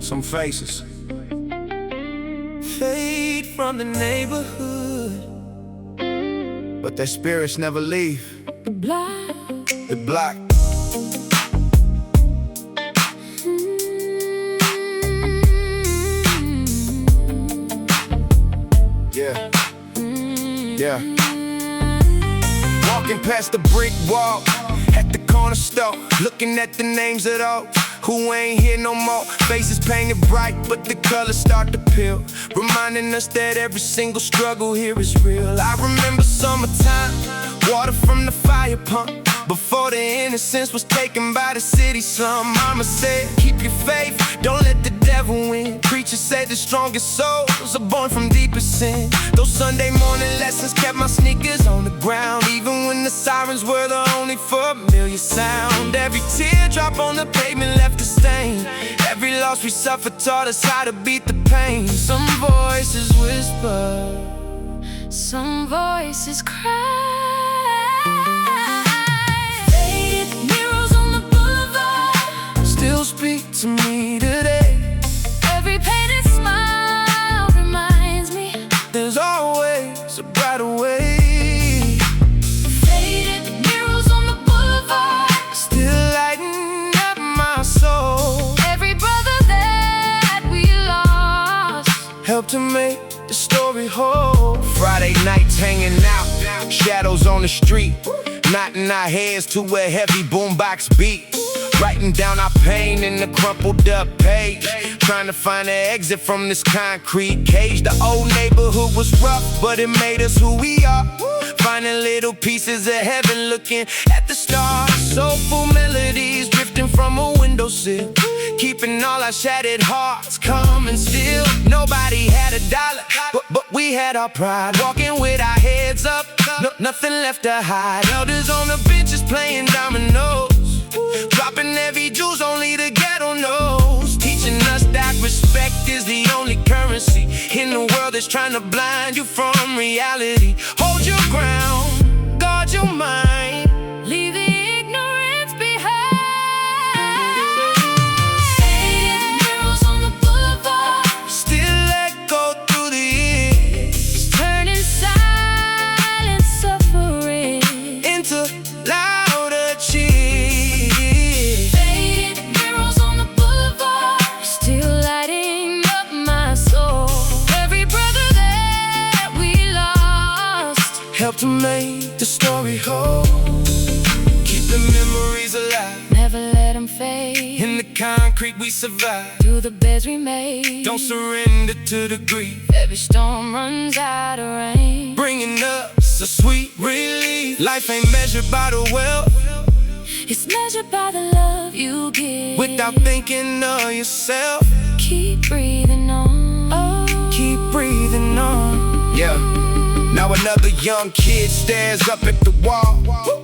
Some faces fade from the neighborhood, but their spirits never leave the block. the block. Yeah, yeah. Walking past the brick wall at the corner store, looking at the names of those who ain't here no more. Faces painted bright, but the colors start to peel, reminding us that every single struggle here is real. I remember summertime, water from the fire pump, before the innocence was taken by the city slum. Mama said, keep your faith, don't let the devil win. Preachers said the strongest souls are born from deepest sin. Those Sunday morning lessons kept my sneakers on the ground, even when the sirens were the only familiar sound. Every teardrop on the pavement left a stain. Every loss we suffered taught us how to beat the pain. Some voices whisper, some voices cry. still speak to me today. Every painted smile reminds me there's always a brighter way. Faded murals on the boulevard still lighting up my soul. Every brother that we lost helped to make the story whole. Friday nights hanging out, shadows on the street, nodding our heads to a heavy boombox beat, writing down our pain in the crumpled up page, trying to find an exit from this concrete cage. The old neighborhood was rough, but it made us who we are, finding little pieces of heaven, looking at the stars. Soulful melodies drifting from a windowsill, keeping all our shattered hearts calm and still. Nobody had a dollar, but we had our pride, walking with our heads up, nothing left to hide. Elders on the benches playing dominoes, dropping heavy jewels only the ghetto knows, teaching us that respect is the only currency in the world that's trying to blind you from reality. Hold your ground, guard your mind, leave the ignorance behind. Faded murals on the boulevard still echo through the years, turning silent suffering into louder cheers. Faded murals on the boulevard still lighting up my soul. Every brother that we lost helped to make the story whole. Keep the memories alive, never let them fade. in the concrete we survive, Through the beds we made, don't surrender to the grief, every storm runs out of rain. bringing us a sweet relief. Life ain't measured by the wealth, It's measured by the love you give. without thinking of yourself. Keep breathing on. Oh. Keep breathing on. Yeah. Now another young kid stares up at the wall,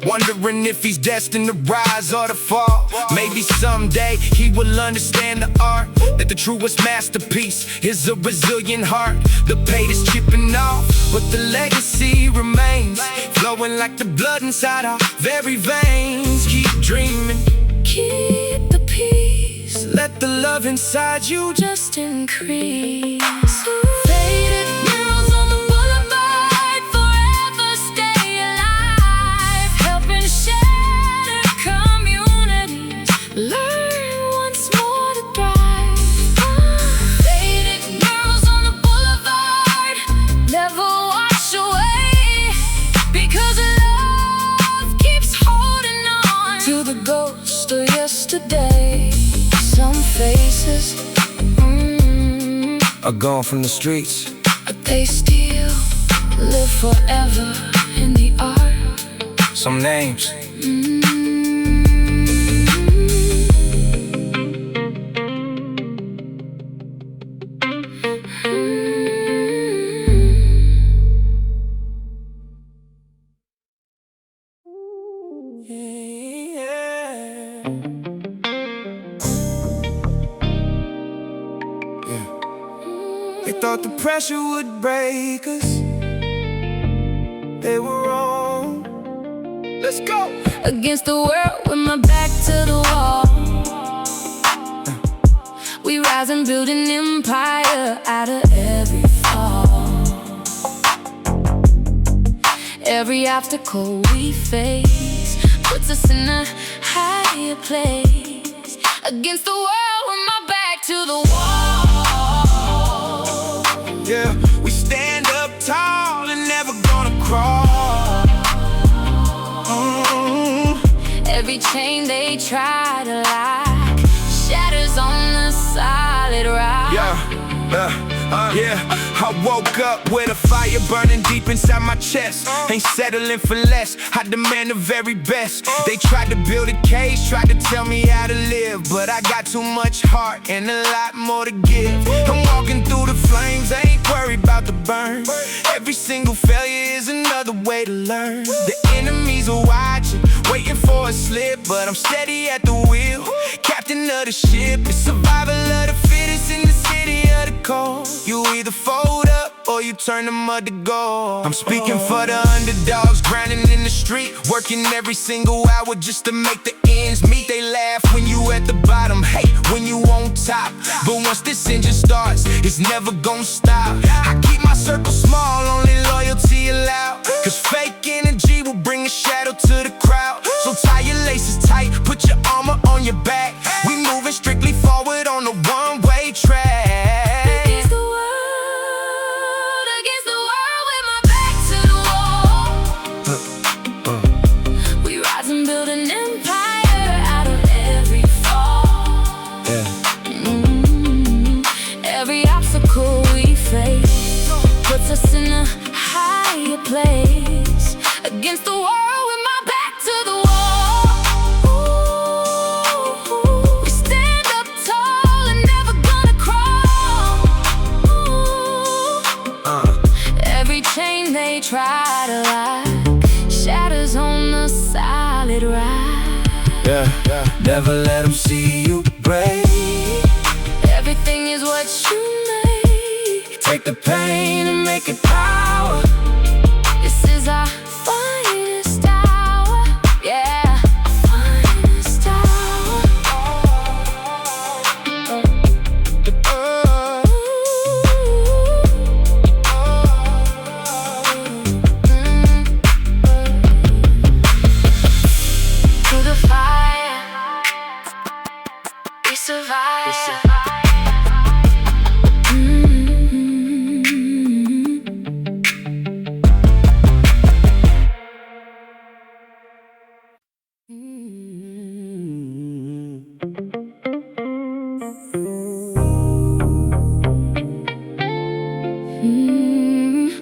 wondering if he's destined to rise or to fall. Maybe someday he will understand the art, that the truest masterpiece is a resilient heart. The paint is chipping off, but the legacy remains, flowing like the blood inside our very veins. Keep dreaming, Keep the peace, let the love inside you just increase. Faded murals on the boulevard forever stay alive, helping shatter communities learn once more to thrive. Faded murals on the boulevard never wash away, because love keeps holding on to the ghost of yesterday. Some faces are gone from the streets, but they still live forever in the art. some names They thought the pressure would break us. They were wrong. let's go. Against the world with my back to the wall. We rise and build an empire out of every fall. Every obstacle we face puts us in a higher place. Against the world with my back to the wall. Yeah, we stand up tall and never gonna crawl. Every chain they try to lock shatters on the solid rock. Yeah, I woke up with a fire burning deep inside my chest. Ain't settling for less, I demand the very best. They tried to build a cage, tried to tell me how to live, but I got too much heart and a lot more to give. I'm walking through the flames, I ain't worried about the burn. Every single failure is another way to learn. The enemies are watching, waiting for a slip, but I'm steady at the wheel, captain of the ship. It's survival of the fittest in the city of the cold. You either fold up or you turn the mud to gold. I'm speaking for the underdogs, grinding in the street, working every single hour just to make the ends meet. They laugh when you at the bottom, hate when you on top, but once this engine starts, it's never gonna stop. I keep my circle small, only loyalty allowed, cause fake energy will bring a shadow to the crowd. So tie your laces tight, put your armor on your back. We moving strictly forward on a one-way track. Against the world with my back to the wall. We rise and build an empire out of every fall. Every obstacle we face puts us in a higher place. Against the world with my back to the wall. We stand up tall and never gonna crawl. Every chain they try to lock shatters on the solid rock. Never let them see you break. Everything is what you make. Take the pain and make it power. This is our finest hour. Yeah, finest hour. Through the fire, we survive.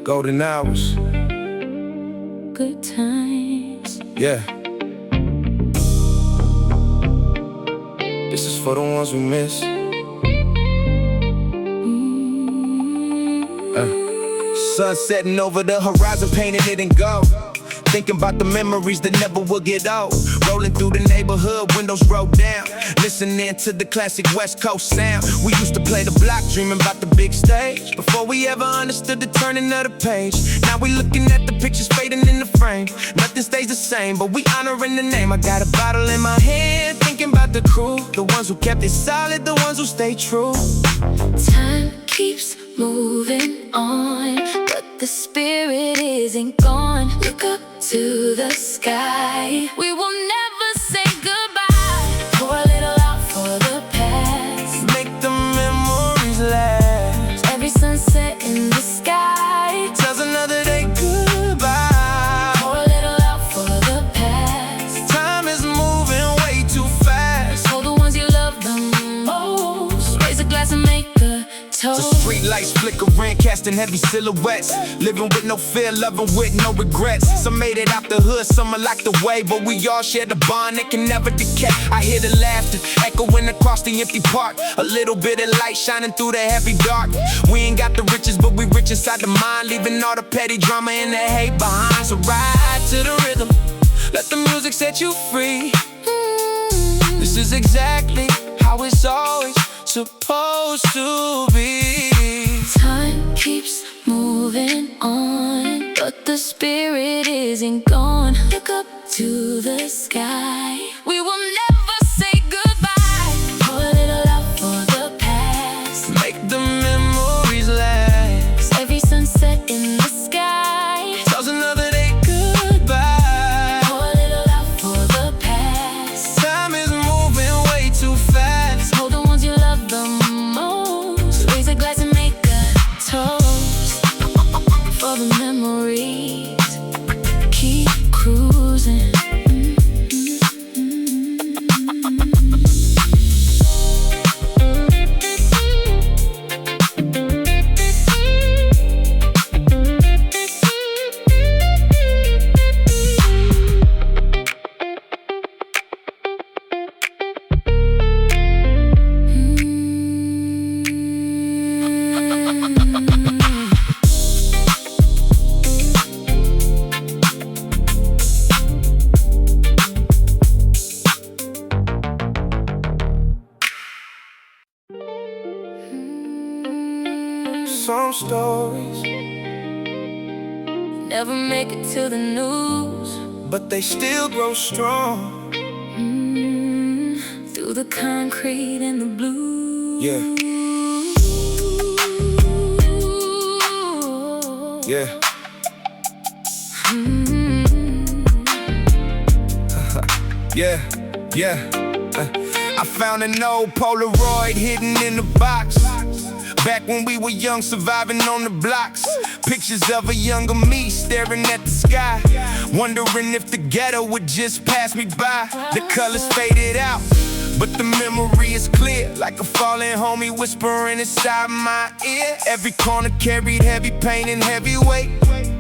Golden hours, Good times. yeah. This is for the ones we miss. Sun setting over the horizon, painting it in gold. Thinking about the memories that never will get old. Rolling through the neighborhood, windows rolled down, listening to the classic West Coast sound. We used to play the block, dreaming about the big stage, before we ever understood the turning of the page. Now we looking at the pictures fading in the frame. Nothing stays the same, but we honoring the name. I got a bottle in my hand, thinking about the crew, the ones who kept it solid, the ones who stayed true. Time keeps moving on, but the spirit isn't gone. Look up to the sky. We will never say goodbye. Pour a little out for the past. Make the memories last. Every sunset in the sky Tells another day goodbye. pour a little out for the past. Time is moving way too fast. Hold the ones you love the most. Raise a glass and make a The toast. street lights flickering, casting heavy silhouettes. Living with no fear, loving with no regrets. Some made it out the hood, some are locked away, but we all share the bond that can never decay. I hear the laughter echoing across the empty park. A little bit of light shining through the heavy dark. We ain't got the riches, but we rich inside the mind, leaving all the petty drama and the hate behind. So ride to the rhythm, let the music set you free. This is exactly how it's always supposed to be. Time keeps moving on, but the spirit isn't gone. Look up to the sky. We will never say goodbye. Pour a little love for the past. Make the memories last. Every sunset in the sky tells another day goodbye. pour a little love for the past. Time is moving way too fast. Hold the ones you love the most. Raise a glass and make a toast for the memories. Keep cruising. Some stories, Never make it to the news. but they still grow strong. Through the concrete and the blue. Yeah. Yeah. Yeah, yeah. I found an old Polaroid hidden in the box. Back when we were young, surviving on the blocks. Pictures of a younger me staring at the sky, wondering if the ghetto would just pass me by. The colors faded out, but the memory is clear, like a fallen homie whispering inside my ear. Every corner carried heavy pain and heavy weight,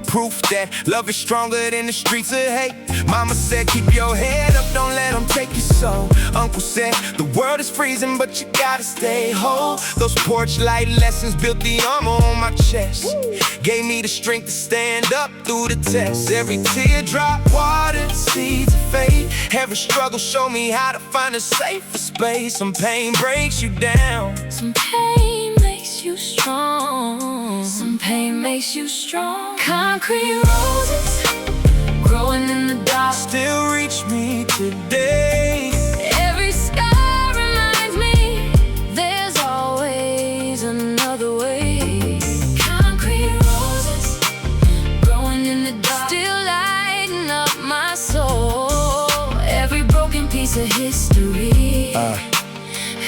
proof that love is stronger than the streets of hate. Mama said, keep your head up, don't let them take your soul. Uncle said, the world is freezing, but you gotta stay whole. Those porch light lessons built the armor on my chest, gave me the strength to stand up through the test. Every teardrop watered seeds of faith. Every struggle showed me how to find a safer space. Some pain breaks you down, Some pain makes you strong. Some pain makes you strong. Concrete roses growing in the dark. still reach me today. Every scar reminds me there's always another way. Concrete roses growing in the dark, still lighting up my soul. Every broken piece of history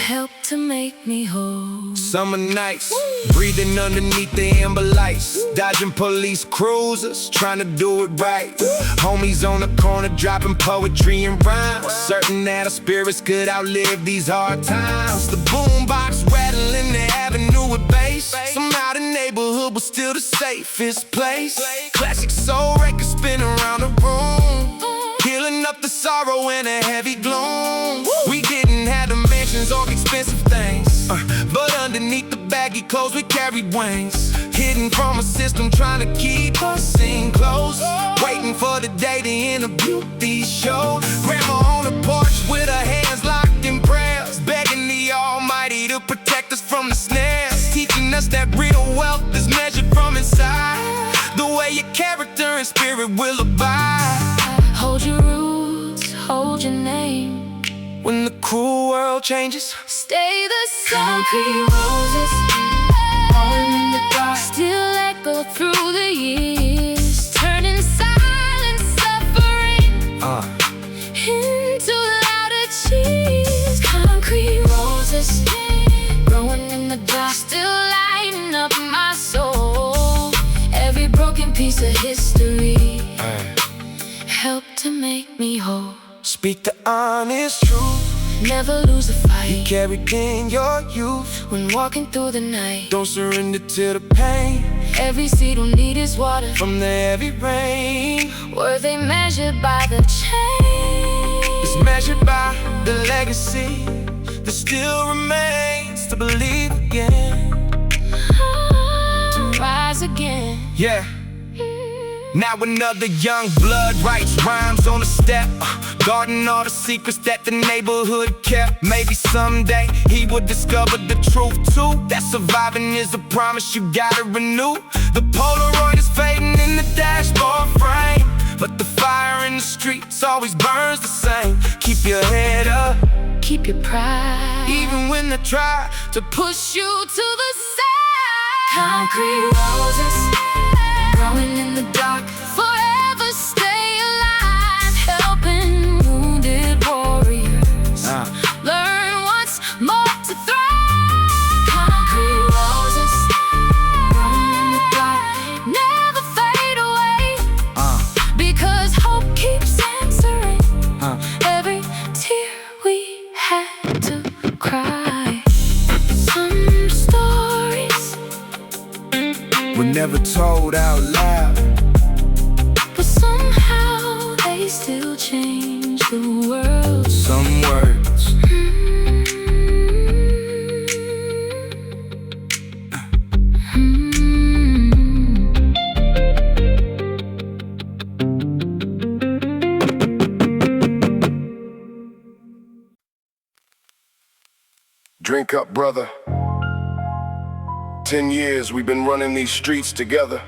helped to make me whole. Summer nights, breathing underneath the amber lights, dodging police cruisers, trying to do it right. Homies on the corner dropping poetry and rhymes, certain that our spirits could outlive these hard times. The boombox rattling the avenue with bass. Somehow the neighborhood was still the safest place. Classic soul records spin around the room, healing up the sorrow in a heavy gloom. We didn't have the mansions or expensive things, but underneath the baggy clothes we carried wings, hidden from a system trying to keep us in close, waiting for the day to interview these shows. Grandma on the porch with her hands locked in prayers, begging the Almighty to protect us from the snares, teaching us that real wealth is measured from inside, the way your character and spirit will abide. Hold your roots, hold your name. When the cruel world changes, Stay the same. Concrete roses growing in the dark, still echo through the years, turning silent suffering into louder cheers. Concrete roses growing in the dark, still lighting up my soul. Every broken piece of history helped to make me whole. speak the honest truth. Never lose the fight Carried in your youth, when walking through the night. don't surrender to the pain Every seed will need its water. from the heavy rain. Were they measured by the change? It's measured by the legacy that still remains to believe again. To rise again. Yeah. Now another young blood writes rhymes on the step, guarding all the secrets that the neighborhood kept. Maybe someday he would discover the truth too, that surviving is a promise you gotta renew. The Polaroid is fading in the dashboard frame, but the fire in the streets always burns the same. Keep your head up, Keep your pride, even when they try to push you to the side. Concrete roses growing in the dark, forever stay alive, helping wounded warriors learn once more to thrive. Concrete roses growing in the dark, never fade away, because hope keeps answering every tear we had to cry. Some stories were never told out loud, but somehow they still change the world. some words Drink up, brother. 10 years we've been running these streets together.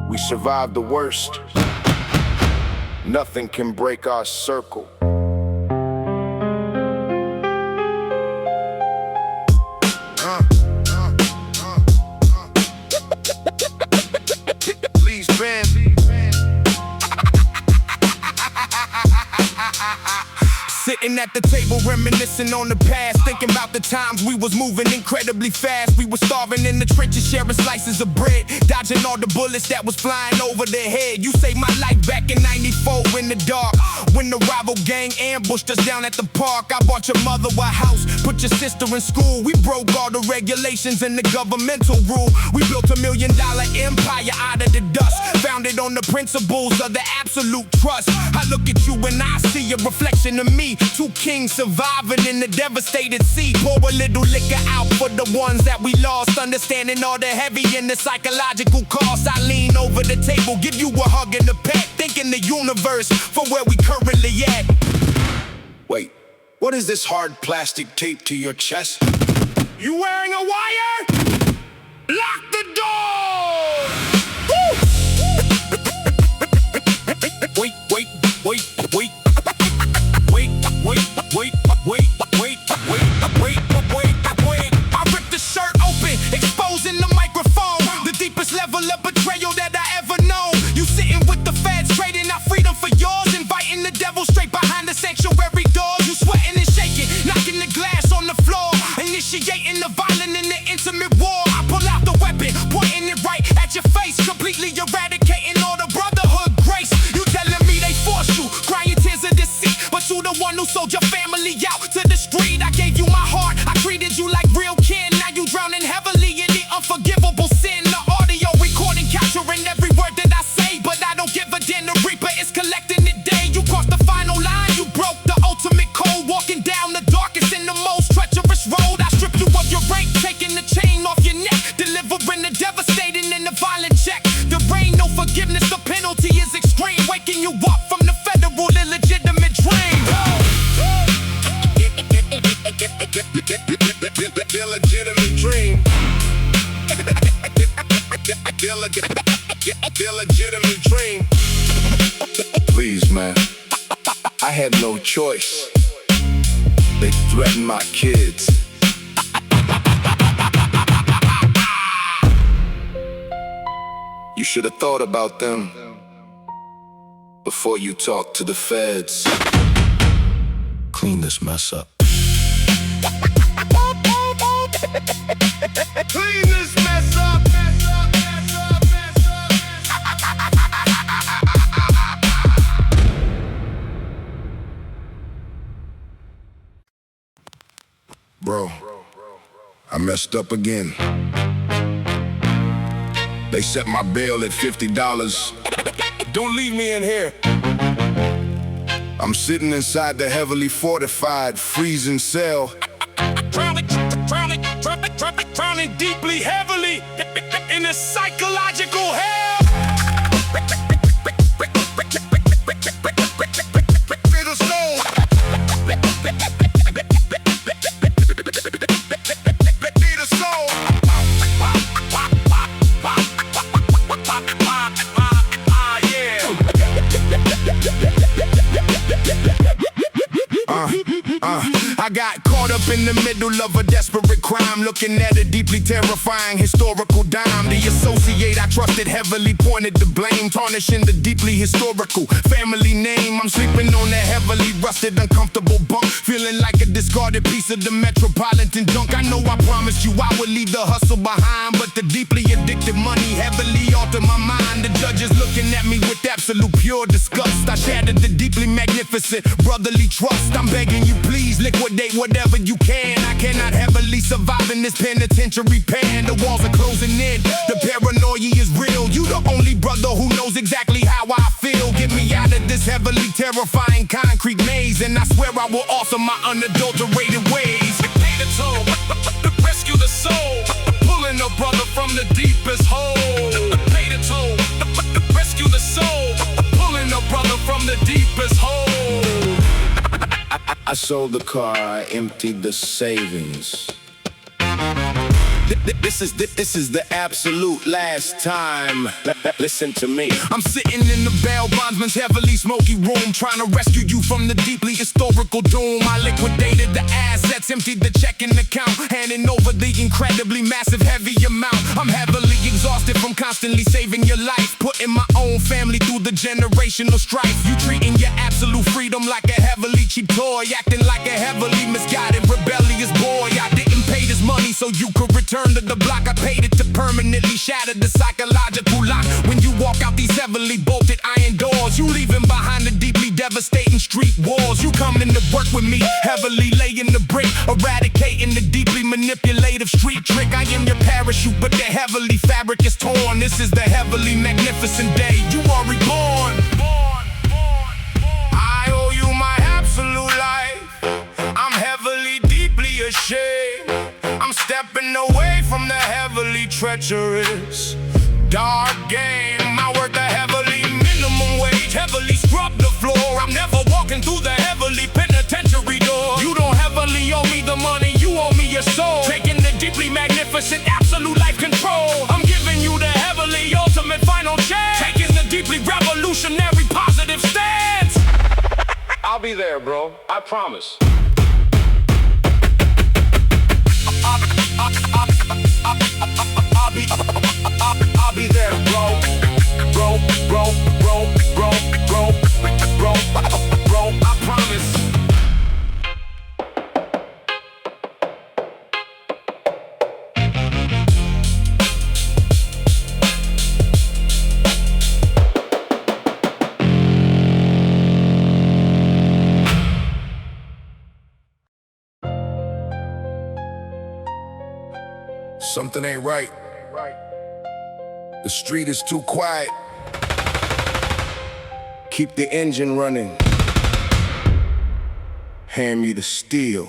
We survived the worst. Nothing can break our circle. Please, fam. Sitting at the table reminiscing on the past, thinking about the times we was moving incredibly fast. We were starving in the trenches, sharing slices of bread, dodging all the bullets that was flying over the head. You saved my life back in '94 in the dark, when the rival gang ambushed us down at the park. I bought your mother a house, put your sister in school. We broke all the regulations and the governmental rule. We built $1 million empire out of the dust, founded on the principles of the absolute trust. I look at you and I see a reflection of me, two kings surviving in the devastated sea. Pour a little liquor out for the ones that we lost, understanding all the heavy and the psychological cost. I lean over the table, give you a hug and a pet, thanking the universe for where we currently at. Wait, what is this hard plastic tape to your chest? You wearing a wire? Lock the door! Woo! Wait, wait, wait, wait. Wait, wait, wait, wait, wait, wait, wait. I ripped the shirt open, exposing the microphone. The deepest level of betrayal that I ever known. You sitting with the feds, trading our freedom for yours, inviting the devil straight behind the sanctuary doors. You sweating and shaking, knocking the glass on the floor, initiating the violent and the intimate war. I pull out the weapon, pointing it right at your face, completely eradicating all the brotherhood grace. You telling me they forced you, crying tears of deceit, but you the one who sold your family out to the street. I gave you my heart, I treated you like real kin. Now you drowning heavily in the unforgivable sin. The audio recording, capturing every word that I say, but I don't give a damn. The reaper is collecting the day. You crossed the final line, you broke the ultimate code, walking down the darkest and the most treacherous road. I stripped you of your rank, taking the chain off your neck, delivering the devastating and the violent check. There ain't no forgiveness, the penalty is extreme, waking you up from the federal illegitimate dream. The legitimate dream. The legitimate dream. Please, man. I had no choice. They threatened my kids. You should have thought about them before you talk to the feds. Clean this mess up. Clean this mess up. Bro, I messed up again. They set my bail at $50. Don't leave me in here. I'm sitting inside the heavily fortified, freezing cell. Drowning deeply, heavily in a psychological hell. I got caught up in the middle of a desperate crime, looking at a deeply terrifying historical dime. The associate I trusted heavily pointed the blame, tarnishing the deeply historical family name. I'm sleeping on a heavily rusted, uncomfortable bunk, feeling like a discarded piece of the metropolitan junk. I know I promised you I would leave the hustle behind, but the deeply addicted money heavily altered my mind. The judge is looking at me with absolute pure disgust. I shattered the deeply magnificent brotherly trust. I'm begging you, please liquidate whatever you can. I cannot heavily survive in this penitentiary pen. The walls are closing in, the paranoia is real. You the only brother who knows exactly how I feel. Get me out of this heavily terrifying concrete maze, and I swear I will alter my unadulterated ways. Pay the toll, rescue the soul, pulling a brother from the deepest hole. Pay the toll, rescue the soul, pulling a brother from the deepest hole. I sold the car, I emptied the savings. This is the absolute last time. Listen to me. I'm sitting in the bail bondsman's heavily smoky room, trying to rescue you from the deeply historical doom. I liquidated the assets, emptied the checking account, handing over the incredibly massive heavy amount. I'm heavily exhausted from constantly saving your life, putting my own family through the generational strife. You treating your absolute freedom like a heavily cheap toy, acting like a heavily misguided rebellious boy. I didn't pay this money so you could return to the block. I paid it to permanently shatter the psychological lock. When you walk out these heavily bolted iron doors, you leaving behind the deeply devastating street walls. You coming to work with me, heavily laying the brick, eradicating the deeply manipulative street trick. I am your parachute, but the heavily fabric is torn. This is the heavily magnificent day you are reborn. I owe you my absolute life. I'm heavily, deeply ashamed. I'm stepping away from the heavily treacherous dark game. I work the heavily minimum wage, heavily scrub the floor. I'm never walking through the heavily penitentiary door. You don't heavily owe me the money, you owe me your soul. Taking the deeply magnificent absolute life control. I'm giving you the heavily ultimate final chance, taking the deeply revolutionary positive stance. I'll be there, bro. I promise. I'll be there, bro. Bro, I promise. Something ain't right. The street is too quiet. Keep the engine running. Hand me the steel.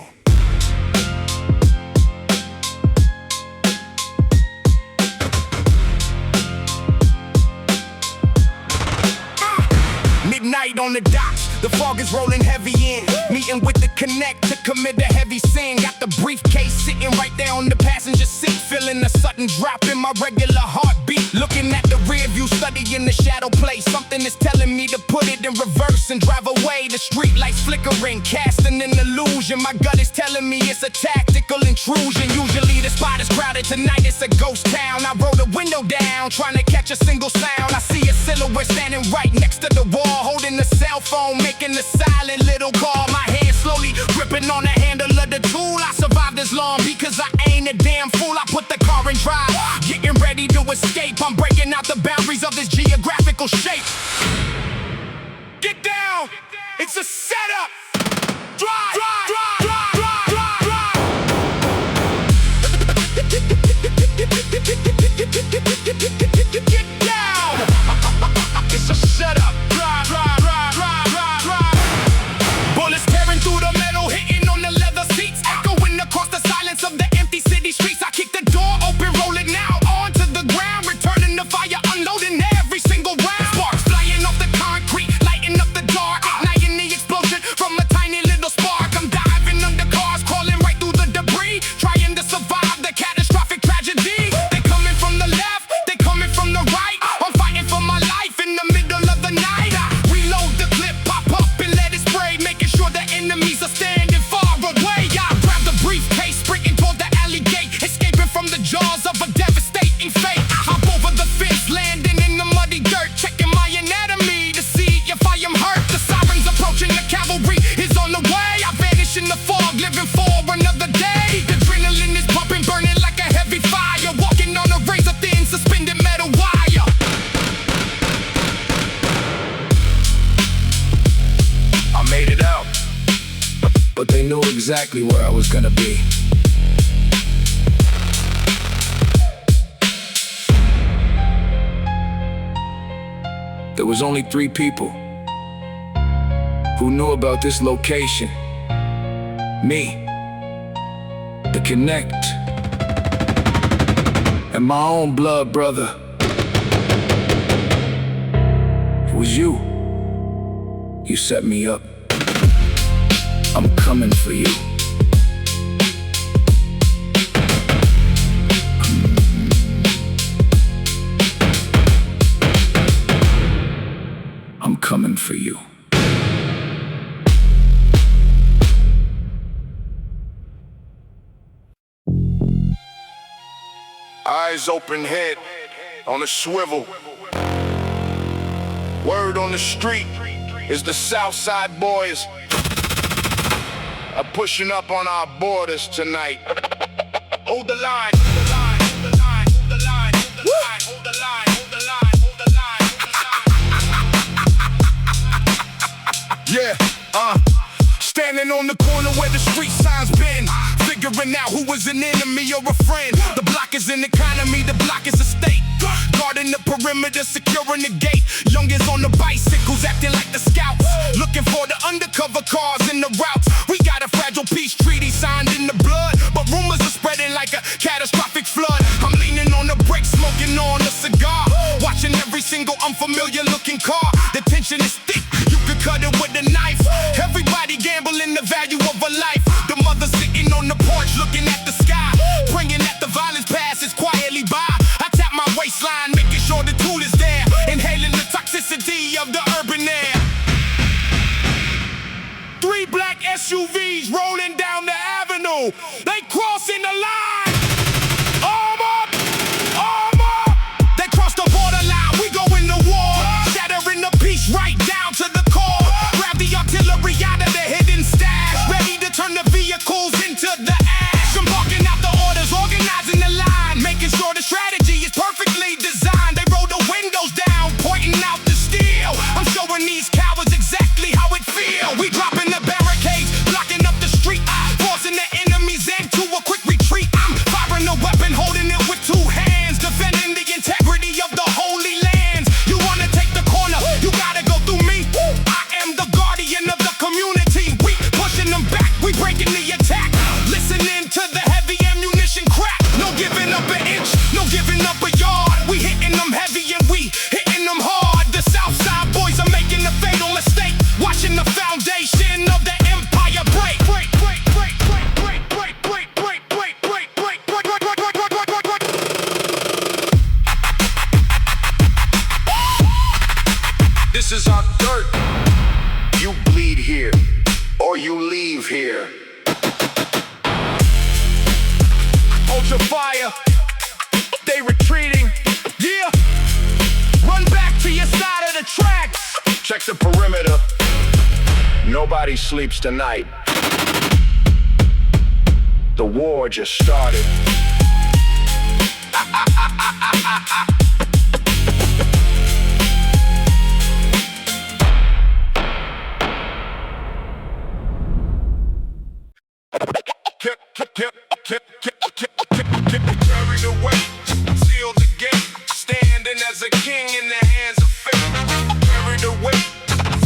Midnight on the docks, the fog is rolling heavy in. Meeting with the connect to commit a heavy sin. Got the briefcase sitting right there on the passenger seat, feeling a sudden drop in my regular heartbeat. Looking at the rear view, studying the shadow play. Something is telling me to put it in reverse and drive away. The street lights flickering, casting an illusion. My gut is telling me it's a tactical intrusion. Usually the spot is crowded, tonight it's a ghost town. I roll the window down, trying to catch a single sound. I see a silhouette standing right next to the wall, holding a cell phone, making a silent little call. My hand slowly gripping on the handle of the tool. I survived this long because I ain't a damn fool. I put the car in drive, getting ready to escape. I'm breaking out the boundaries of this geographical shape. Get down, it's a setup. Drive, drive, drive, drive, drive, drive, drive. Get down, it's a setup. Drive, drive, drive, drive, drive, drive. Bullets tearing through the metal, hitting on the leather seats, echoing across the silence of the empty city streets. I kick the door open, roll it now onto the ground, returning the fire, unloading every single round. but they knew exactly where I was gonna be. There was only 3 people who knew about this location. Me, the Connect, and my own blood brother. It was you. You set me up. I'm coming for you. I'm coming for you. Eyes open, head on a swivel. Word on the street is the Southside boys are pushing up on our borders tonight. Hold the line, hold the line, hold the line, hold the line, hold the line, hold the line, hold the line, hold the line. Yeah, standing on the corner where the street signs been, figuring out who was an enemy or a friend. The block is an economy, the block is a state. Guarding the perimeter, securing the gate. Youngins on the bicycles acting like the scouts, looking for the undercover cars in the routes. We got a fragile peace treaty signed in the blood, but rumors are spreading like a catastrophic flood. I'm leaning on the brake, smoking on a cigar, watching every single unfamiliar looking car. The tension is thick, you could cut it with a knife. Everybody gambling the value of a life. The mother sitting on the porch looking at the sky, praying that the violence passes quietly by. I tap my waistline, making sure the tool is there, inhaling the toxicity of the urban air. 3 black SUVs rolling down the avenue. They crossing the line. Arm up, arm up. They cross the borderline, we go into war, shattering the peace right down to the core. Grab the artillery out of the hidden stash, ready to turn the vehicles into the ash. I'm barking out the orders, organizing the line, making sure the strategy is perfectly designed. They roll the windows down, pointing out the steel. I'm showing these cowards exactly how it feels. We dropping the barricades, blocking up the street, forcing the enemies into a quick retreat. I'm firing a weapon, holding it with 2 hands, defending the integrity of the holy lands. You wanna take the corner, you gotta go through me. I am the guardian of the community. We pushing them back, we breaking the attack, listening to the heavy ammunition crack. No giving up an inch, no giving up a yard. We hitting them heavy and we hitting them hard. The Southside boys are making a fatal mistake, watching the foundation of the empire break. Break, break, break, break, break, break, break, break, break, break, break, break, break, break, break, break, break, break. This is our dirt. You bleed here, or you leave here. Hold your fire. They retreating. Yeah. Run back to your side of the tracks. Check the perimeter. Nobody sleeps tonight. The war just started. Carry the weight, seal the gate, standing as a king in the hands of fate. Carry the weight,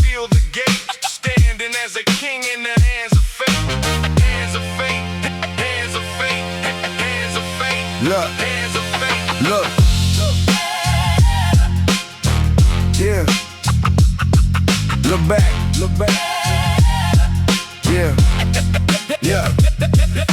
seal the gate, standing as a king in the hands of fate. Hands of fate, hands of fate, hands of fate. Look, Hands of fate. look. Yeah. Look back, look back. Yeah. Yeah.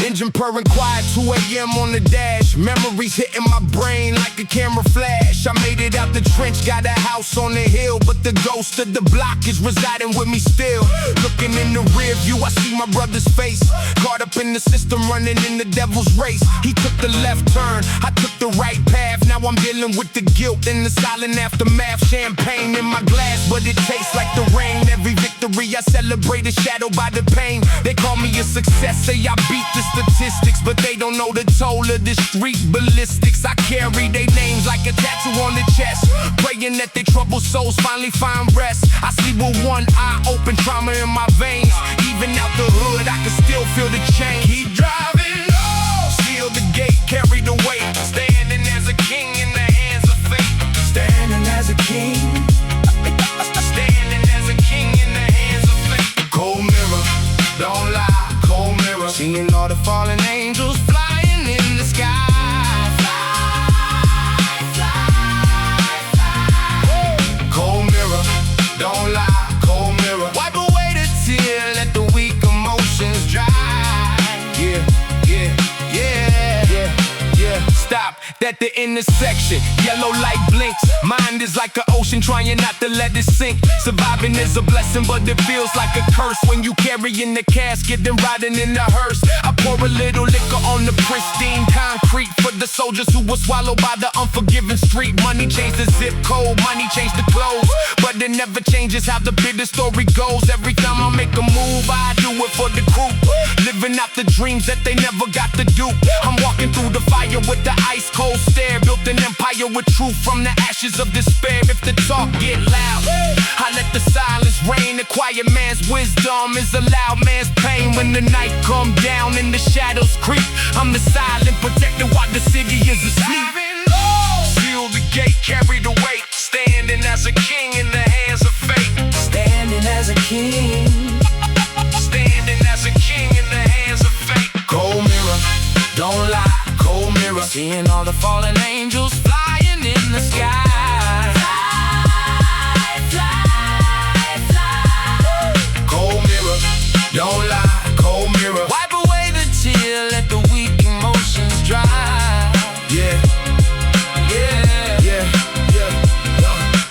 Engine purring quiet, 2 a.m. on the dash. Memories hitting my brain like a camera flash. I made it out the trench, got a house on the hill, but the ghost of the block is residing with me still. Looking in the rear view, I see my brother's face, caught up in the system, running in the devil's race. He took the left turn, I took the right path. Now I'm dealing with the guilt and the silent aftermath. Champagne in my glass, but it tastes like the rain. Every victory I celebrate is shadowed by the pain. They call me a success, say I beat the statistics, but they don't know the toll of the street ballistics. I carry their names like a tattoo on the chest, praying that their troubled souls finally find rest. I sleep with one eye open, trauma in my veins. Even Even out the hood, I can still feel the chain. Keep driving low, seal the gate, carry the weight. Standing as a king in the hands of fate. Standing as a king. Standing as a king in the hands of fate. Cold mirror, don't lie, cold mirror. Seeing all the fallen angels flying in the sky. Cold mirror, don't lie, cold mirror. Wipe away the tear, let the weak emotions dry. Yeah, yeah, yeah, yeah, yeah. Stop at the intersection, yellow light blinks. Mind is like an ocean, trying not to let it sink. Surviving is a blessing, but it feels like a curse when you carrying the casket and riding in the hearse. I pour a little liquor on the pristine concrete for the soldiers who were swallowed by the unforgiving street. Money changed the zip code, money changed the clothes, but it never changes how the bitter story goes. Every time I make a move, I do it for the crew, living out the dreams that they never got to do. I'm walking through the fire with the ice cold stare, built an empire with truth from the ashes of despair. If the talk get loud, I let the silence reign. The quiet man's wisdom is a loud man's pain. When the night come down and the shadows creep, I'm the silent protector while the city is asleep. Seal the gate, carry the weight. Standing as a king in the hands of fate. Standing as a king. Standing as a king in the hands of fate. Cold mirror, don't lie, cold mirror. Seeing all the fallen angels flying in the sky. Cold mirror, don't lie, cold mirror. Wipe away the tear, let the weak emotions dry. Yeah, yeah, yeah, yeah.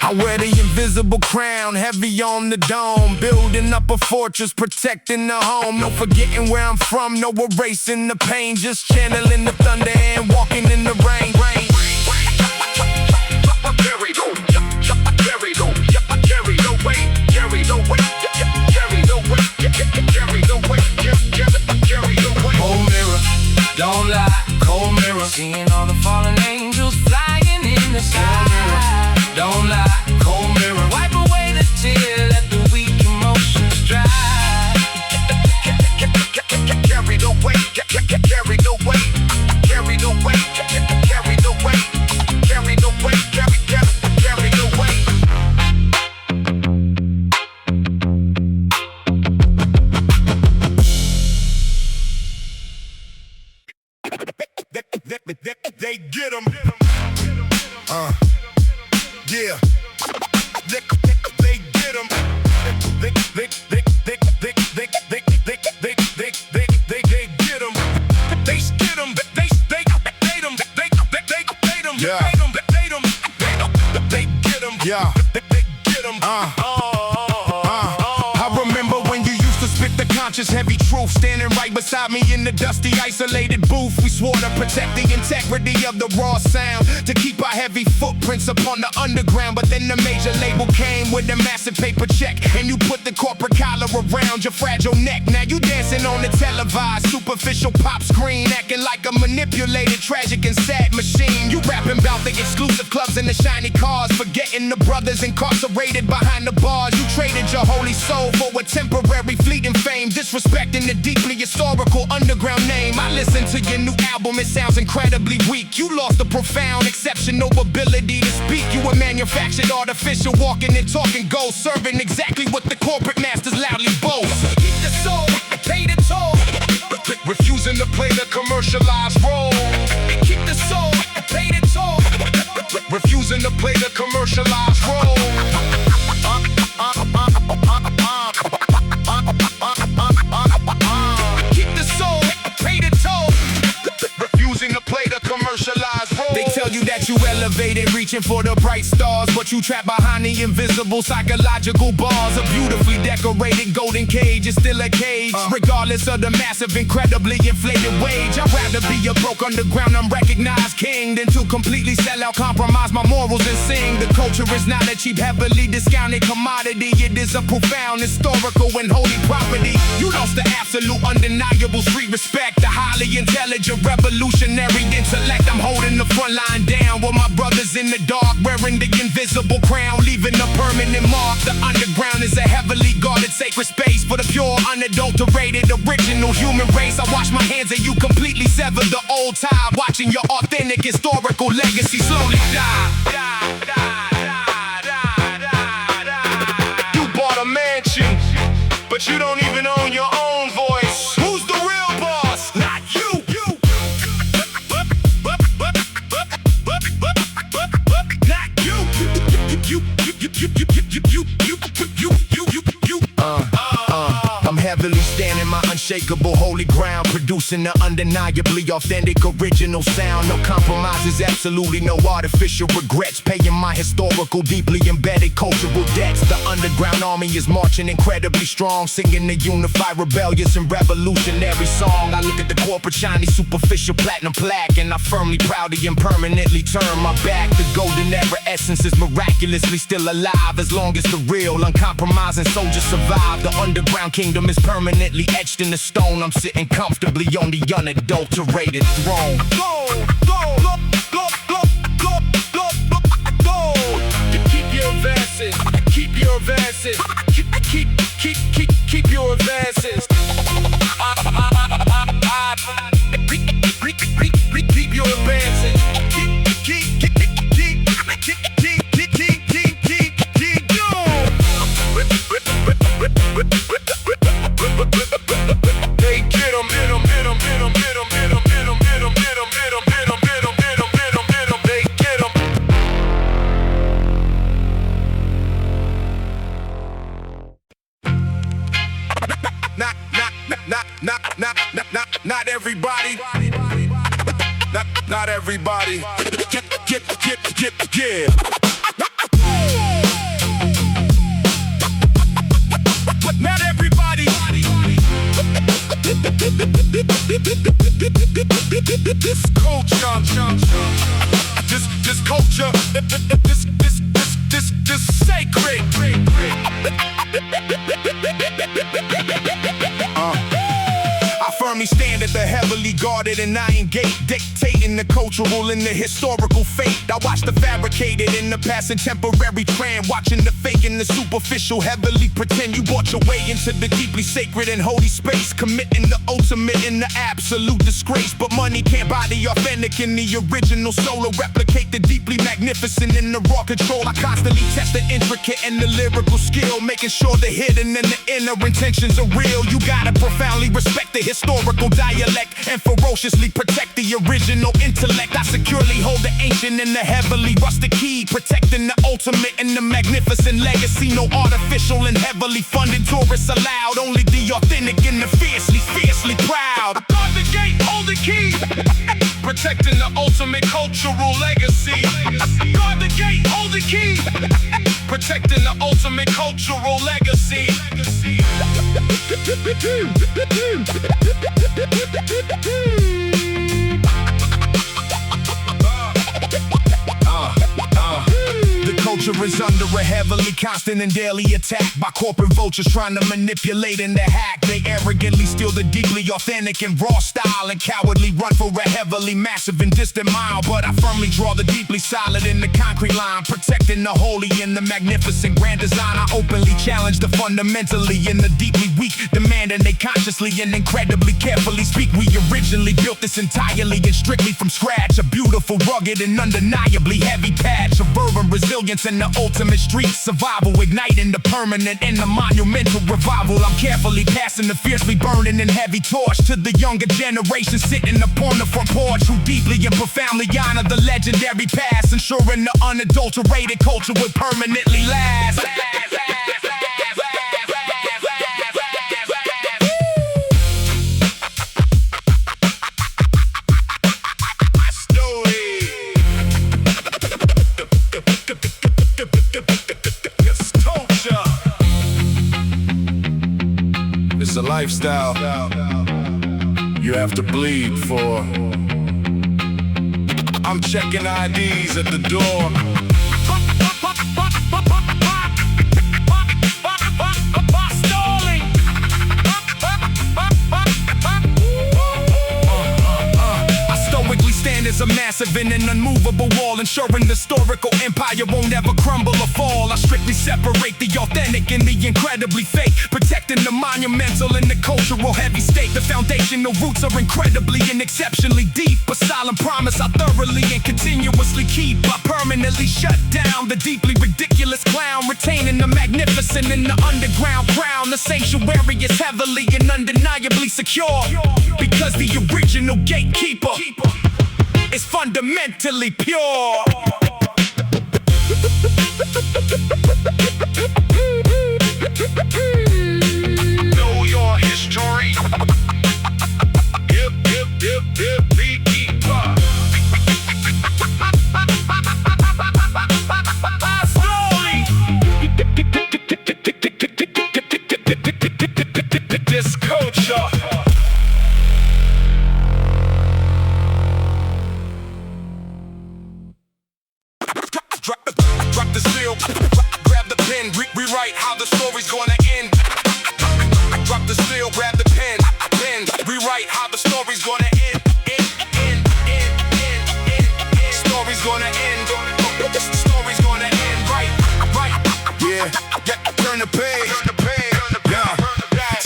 I wear the invisible crown, heavy on the dome. Building up a fortress, protecting the home. No forgetting where I'm from, no erasing the pain. Just channeling the thunder and walking in the rain. Cold mirror, don't lie, cold mirror. Seeing all the fallen angels flying in the sky. Don't lie, cold mirror. Wipe away the tear, let the weak emotions dry. Carry the weight, carry the weight, carry the weight, carry the weight, carry the weight, carry the weight. They get 'em. Yeah. They get 'em. They get 'em. They skid 'em. They bait 'em. Yeah. They get 'em. Yeah. They get 'em. I remember when you used to spit the conscious heavy truth, standing right beside me in the dusty isolated booth. We swore to protect the integrity of the raw sound, to keep our heavy footprints upon the underground. But then the major label came with a massive paper check, and you put the corporate collar around your fragile neck. Now you dancing on the televised superficial pop screen, acting like a manipulated, tragic and sad machine. You rapping about the exclusive clubs and the shiny cars, forgetting the brothers incarcerated behind the bars. You traded your holy soul for a temporary fleeting fame, disrespecting the deeply historical underground name. I listened to your new album, it sounds incredibly weak. You lost a profound, exceptional ability to speak. You were manufactured, artificial, walking and talking gold, serving exactly what the corporate masters loudly boast. Keep the soul, pay the toll, refusing to play the commercialized role. Keep the soul, pay the toll, refusing to play the commercialized role. Keep the soul, pay the toll, refusing to play the commercialized role. They tell you that you elevated, reaching for the bright stars, but you trapped behind the invisible psychological bars. A beautifully decorated golden cage is still a cage, regardless of the massive, incredibly inflated wage. I'd rather be a broke underground, unrecognized king than to completely sell out, compromise my morals and sing. The culture is not a cheap, heavily discounted commodity. It is a profound, historical and holy property. You lost the absolute, undeniable street respect, the highly intelligent, revolutionary intellect. I'm holding the front line down with my brothers in the dark, wearing the invisible crown, leaving a permanent mark. The underground is a heavily guarded sacred space for the pure, unadulterated, original human race. I wash my hands and you completely sever the old tie, watching your authentic historical legacy slowly die. You bought a mansion, but you don't even own your own voice. Who's the real boss? Not you. I'm heavily standing my unshakable holy ground, producing the undeniably authentic original sound. No compromises, absolutely no artificial regrets. Paying my historical, deeply embedded cultural debts. The underground army is marching incredibly strong, singing the unified, rebellious, and revolutionary song. I look at the corporate, shiny, superficial platinum plaque, and I firmly, proudly, and permanently turn my back. The golden era essence is miraculously still alive, as long as the real, uncompromising soldiers survive. The underground kingdom is permanently etched in the stone. I'm sitting comfortably on the unadulterated throne. Keep your advances. Keep your advances. Keep your advances. Keep your advances. Not everybody. Not everybody. Yeah. But not everybody. This culture. This culture. This sacred. I firmly stand at the heavily guarded and iron gate, dictating the cultural and the historical fate. I watch the fabricated in the past and temporary trend, watching the fake and the superficial heavily pretend. You bought your way into the deeply sacred and holy space, committing the ultimate in the absolute disgrace. But money can't buy the authentic in the original soul, or replicate the deeply magnificent in the raw control. I constantly test the intricate and the lyrical skill, making sure the hidden and the inner intentions are real. You gotta profoundly respect the historical dialect and ferociously protect the original intellect. I securely hold the ancient and the heavily rusted key, protecting the ultimate and the magnificent legacy. No artificial and heavily funded tourists allowed, only the authentic and the fiercely proud. Guard the gate, hold the key, protecting the ultimate cultural legacy. Guard the gate, hold the key, protecting the ultimate cultural legacy. The culture is under a heavily constant and daily attack by corporate vultures trying to manipulate and to hack. They arrogantly steal the deeply authentic and raw style, and cowardly run for a heavily massive and distant mile. But I firmly draw the deeply solid in the concrete line, protecting the holy and the magnificent grand design. I openly challenge the fundamentally and the deeply weak, demanding they consciously and incredibly carefully speak. We originally built this entirely and strictly from scratch, a beautiful, rugged, and undeniably heavy patch of urban resilience and the ultimate street survival, igniting the permanent and the monumental revival. I'm carefully passing the fiercely burning and heavy torch to the younger generation sitting upon the front porch, who deeply and profoundly honor the legendary past, ensuring the unadulterated culture will permanently last. It's a lifestyle you have to bleed for. I'm checking IDs at the door. I stoically stand as a master massive and an unmovable wall, ensuring the historical empire won't ever crumble or fall. I strictly separate the authentic and the incredibly fake, protecting the monumental and the cultural heavy state. The foundational roots are incredibly and exceptionally deep, a solemn promise I thoroughly and continuously keep. I permanently shut down the deeply ridiculous clown, retaining the magnificent in the underground crown. The sanctuary is heavily and undeniably secure, because the original gatekeeper is fundamentally pure. Know your history. Beekeeper. Slowly. This culture. Drop the seal, grab the pen, rewrite how the story's gonna end. Drop the seal, grab the pen, rewrite how the story's gonna end. Story's gonna end. Story's gonna end. Right. Yeah, turn the page.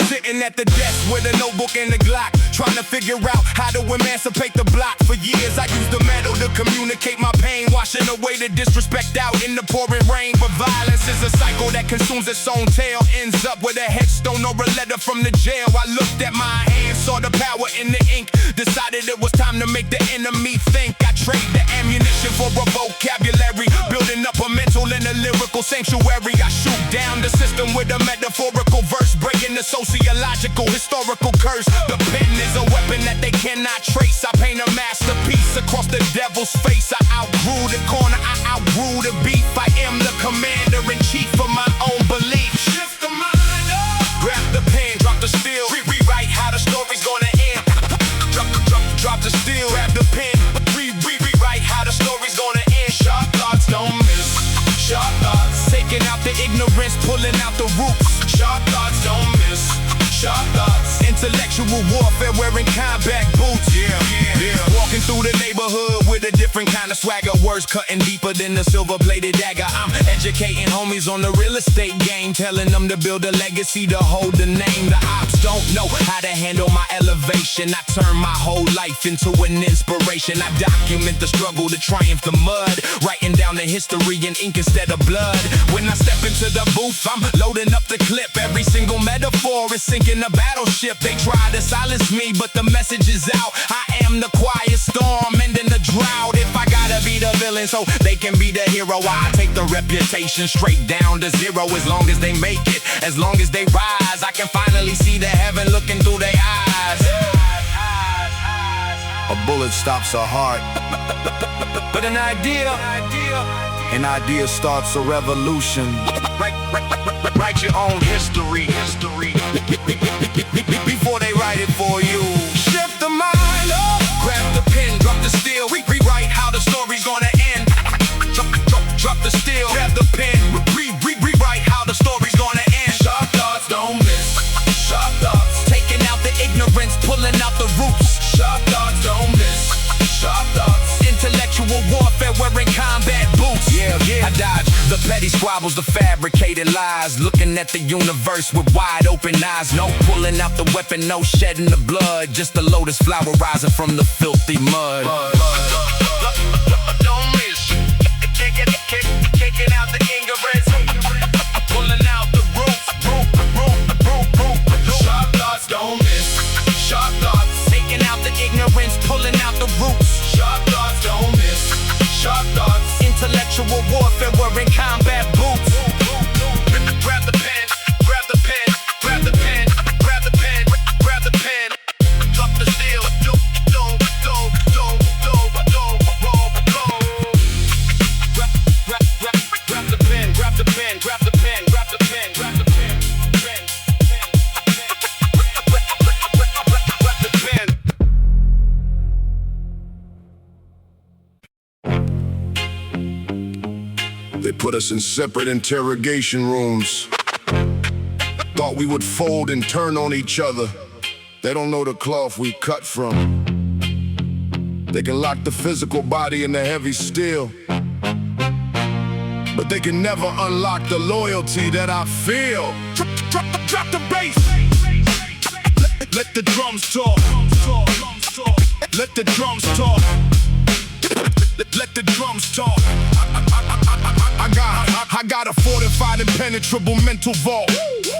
Sitting at the desk with a notebook and a Glock, trying to figure out how to emancipate the block. For years I used the metal to communicate my pain, washing away the disrespect out in the pouring rain. But violence is a cycle that consumes its own tail, ends up with a headstone or a letter from the jail. I looked at my hands, saw the power in the ink, decided it was time to make the enemy think. I trade the ammunition for a vocabulary, building up a mental and a lyrical sanctuary. I shoot down the system with a metaphorical verse, breaking the sociological historical curse. The pen is a weapon that they cannot trace. I paint a masterpiece across the devil's face. I outgrew the corner, I outgrew the beef. I am the commander-in-chief of my own belief. Shift the mind up. Grab the pen, drop the steel, rewrite how the story's gonna end. Drop the steel, grab the pen, rewrite how the story's gonna end. Sharp thoughts don't miss. Sharp thoughts. Taking out the ignorance, pulling out the roots. Sharp thoughts don't miss. Sharp thoughts. Intellectual warfare wearing combat boots. Yeah. Walking through the neighborhood with a different kind of swagger. Words cutting deeper than the silver-bladed dagger. I'm educating homies on the real estate game, telling them to build a legacy to hold the name. The ops don't know how to handle my elevation. I turn my whole life into an inspiration. I document the struggle, the triumph, the mud, writing down the history in ink instead of blood. When I step into the booth, I'm loading up the clip. Every single metaphor is sinking a battleship. They try to silence me, but the message is out. I am the quiet storm, ending the drought. If I gotta be the villain so they can be the hero, I take the reputation straight down to zero. As long as they make it, as long as they rise, I can finally see the heaven looking through their eyes. A bullet stops a heart, but an idea starts a revolution. Write your own history. Before they write it for you. Shift the mind up. Grab the pen, drop the steel, rewrite how the story's gonna end. Drop the steel, grab the pen, rewrite how the story's gonna end. Sharp thoughts don't miss. Sharp thoughts. Taking out the ignorance, pulling out the roots. Sharp thoughts don't miss. Sharp thoughts. Intellectual warfare wearing combat boots. Yeah. I dodge the petty squabbles, the fabricated lies, looking at the universe with wide open eyes. No pulling out the weapon, no shedding the blood, just a lotus flower rising from the filthy mud. Don't miss. Kicking out the ignorance, pulling out the roots. Sharp thoughts don't miss. Sharp thoughts. Taking out the ignorance, pulling out the roots. Sharp thoughts don't miss. Sharp thoughts. Intellectual warfare wearing combat boots. Grab the pen, grab the pen, grab the pen, grab the pen, grab the pen. Drop the steel. Grab the pen, grab the pen, grab the pen, grab the pen, grab the pen. Grab the pen. They put us in separate interrogation rooms. Thought we would fold and turn on each other. They don't know the cloth we cut from. They can lock the physical body in the heavy steel, but they can never unlock the loyalty that I feel. Drop the bass. Let the drums talk. Let the drums talk. Let the drums talk. I got a fortified, impenetrable mental vault,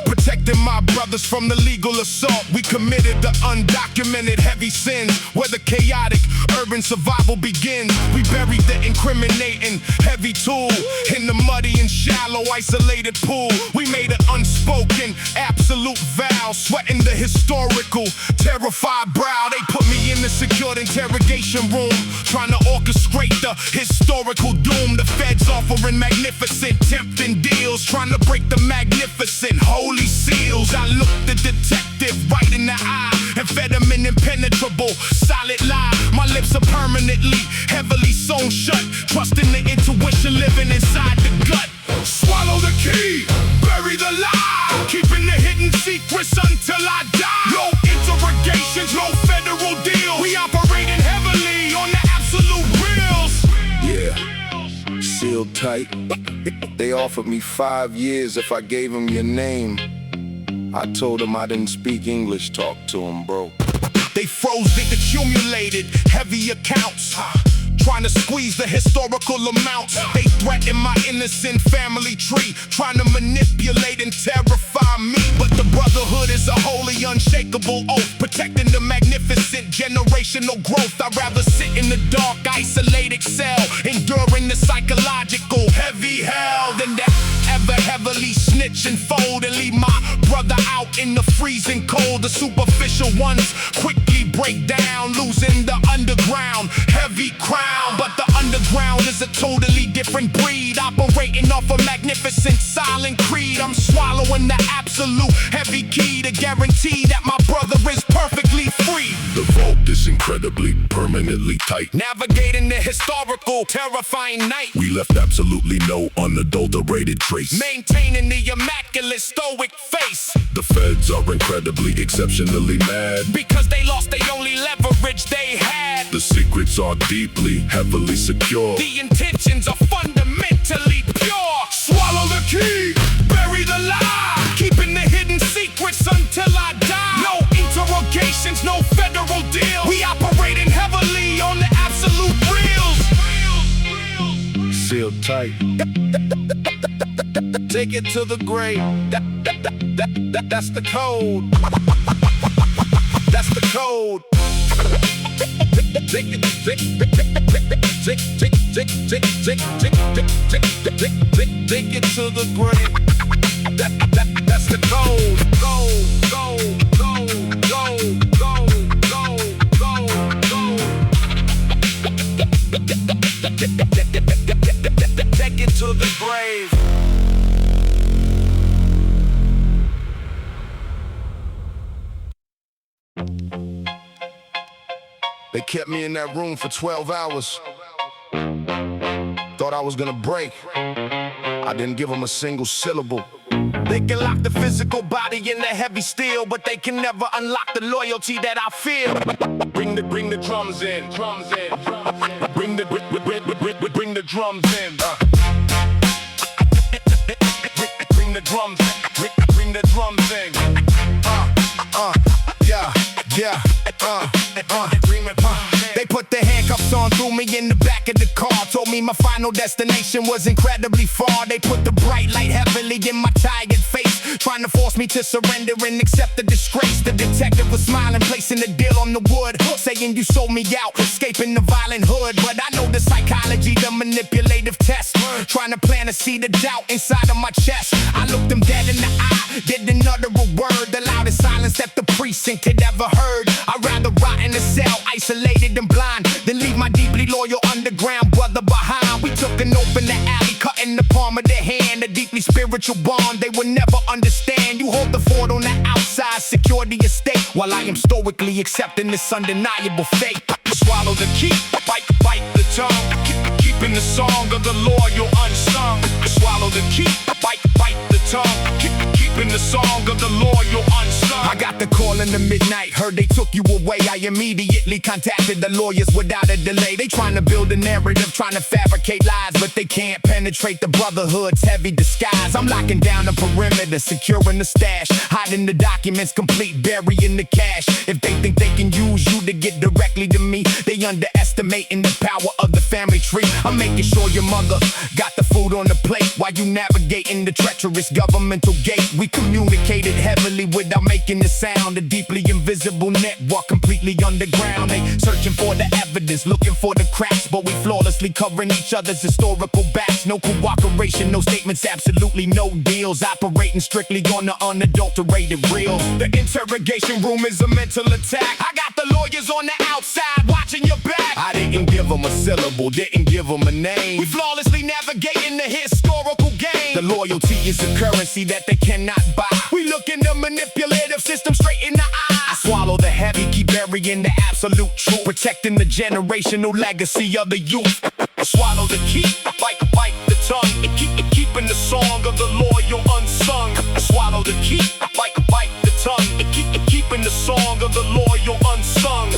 protecting my brothers from the legal assault. We committed the undocumented heavy sins, where the chaotic urban survival begins. We buried the incriminating heavy tool in the muddy and shallow isolated pool. We made an unspoken absolute vow, sweating the historical terrified brow. They put me in the secured interrogation room, trying to orchestrate the historical doom. The feds offering magnificent tempting deals, trying to break the magnificent holy seals. I looked the detective right in the eye and fed him an impenetrable solid lie. My lips are permanently heavily sewn shut, trusting the intuition living inside the gut. Swallow the key, bury the lie, keeping the hidden secrets until I die. No interrogations, no federal deals. We operating heavily on the absolute reals. Yeah, sealed tight. They offered me 5 years if I gave them your name. I told them I didn't speak English, talk to them, bro. They froze the accumulated heavy accounts, trying to squeeze the historical amounts. They threaten my innocent family tree, trying to manipulate and terrify me. But the brotherhood is a holy, unshakable oath, protecting the magnificent generational growth. I'd rather sit in the dark, isolated cell, enduring the psychological heavy hell, than that ever heavily snitch and fold and leave my brother out in the freezing cold. The superficial ones quickly break down, losing the underground heavy crown. But the underground is a totally different breed, operating off a magnificent silent creed. I'm swallowing the absolute heavy key to guarantee that my brother is perfectly free. The vault is incredibly, permanently tight, Navigating the historical, terrifying night, we left absolutely no unadulterated trace. maintaining the immaculate stoic face, The feds are incredibly, exceptionally mad. because they lost the only leverage they had. The secrets are deeply, heavily secure. The intentions are fundamentally pure. Swallow the key, bury the lie, keeping the hidden secrets until I die. No interrogations, no federal deal. We operating heavily on the absolute reals. Sealed tight. Take it to the grave. That's the code. That's the code. Take it to the grave. That's the code. Go, go, go, go, go, go, go, go. Take it to the grave. They kept me in that room for 12 hours. Thought I was gonna break. I didn't give them a single syllable. They can lock the physical body in the heavy steel, but they can never unlock the loyalty that I feel. Bring the drums in, drums in, drums in. Bring the drums in. Bring the drums in, bring the drums in. They put the handcuffs on, threw me in the back of the car, told me my final destination was incredibly far. They put the bright light heavily in my tired face, trying to force me to surrender and accept the disgrace. The detective was smiling, placing the deal on the wood, saying you sold me out, escaping the violent hood. But I know the psychology, the manipulative test, trying to plant a seed of doubt inside of my chest. I looked them dead in the eye, didn't utter a word, the loudest silence that the precinct had ever heard. I'd rather rot in a cell, isolated and blind, than leave my deeply loyal underground brother behind. We took and opened the alley, cutting the palm of their hand, a deeply spiritual bond they would never understand. You hold the fort on the outside, secure the estate, while I am stoically accepting this undeniable fate. Swallow the key, bite the tongue, keeping the song of the loyal unsung. Swallow the key, bite the tongue, keeping the song of the loyal unsung. I got the call calling the midnight, heard they took you away. I immediately contacted the lawyers without a delay. They trying to build a narrative, trying to fabricate lies, but they can't penetrate the brotherhood's heavy disguise. I'm locking down the perimeter, securing the stash, hiding the documents complete, burying the cash. If they think they can use you to get directly to me, they underestimating the power of the family tree. I'm making sure your mother got the food on the plate while you navigating the treacherous governmental gate. We communicated heavily without making a sound, a deeply invisible network completely underground. They searching for the evidence, looking for the cracks, but we flawlessly covering each other's historical backs. No cooperation, no statements, absolutely no deals, operating strictly on the unadulterated real. The interrogation room is a mental attack. I got the lawyers on the outside watching your back. I didn't give them a syllable, didn't give them a name. We flawlessly navigating the historical game. The loyalty is a currency that they cannot buy. We look in the manipulative system straight in the eye. I swallow the heavy, keep burying the absolute truth, protecting the generational legacy of the youth. Swallow the key, bite the tongue, keeping the song of the loyal unsung. Swallow the key, bite the tongue, keeping the song of the loyal unsung.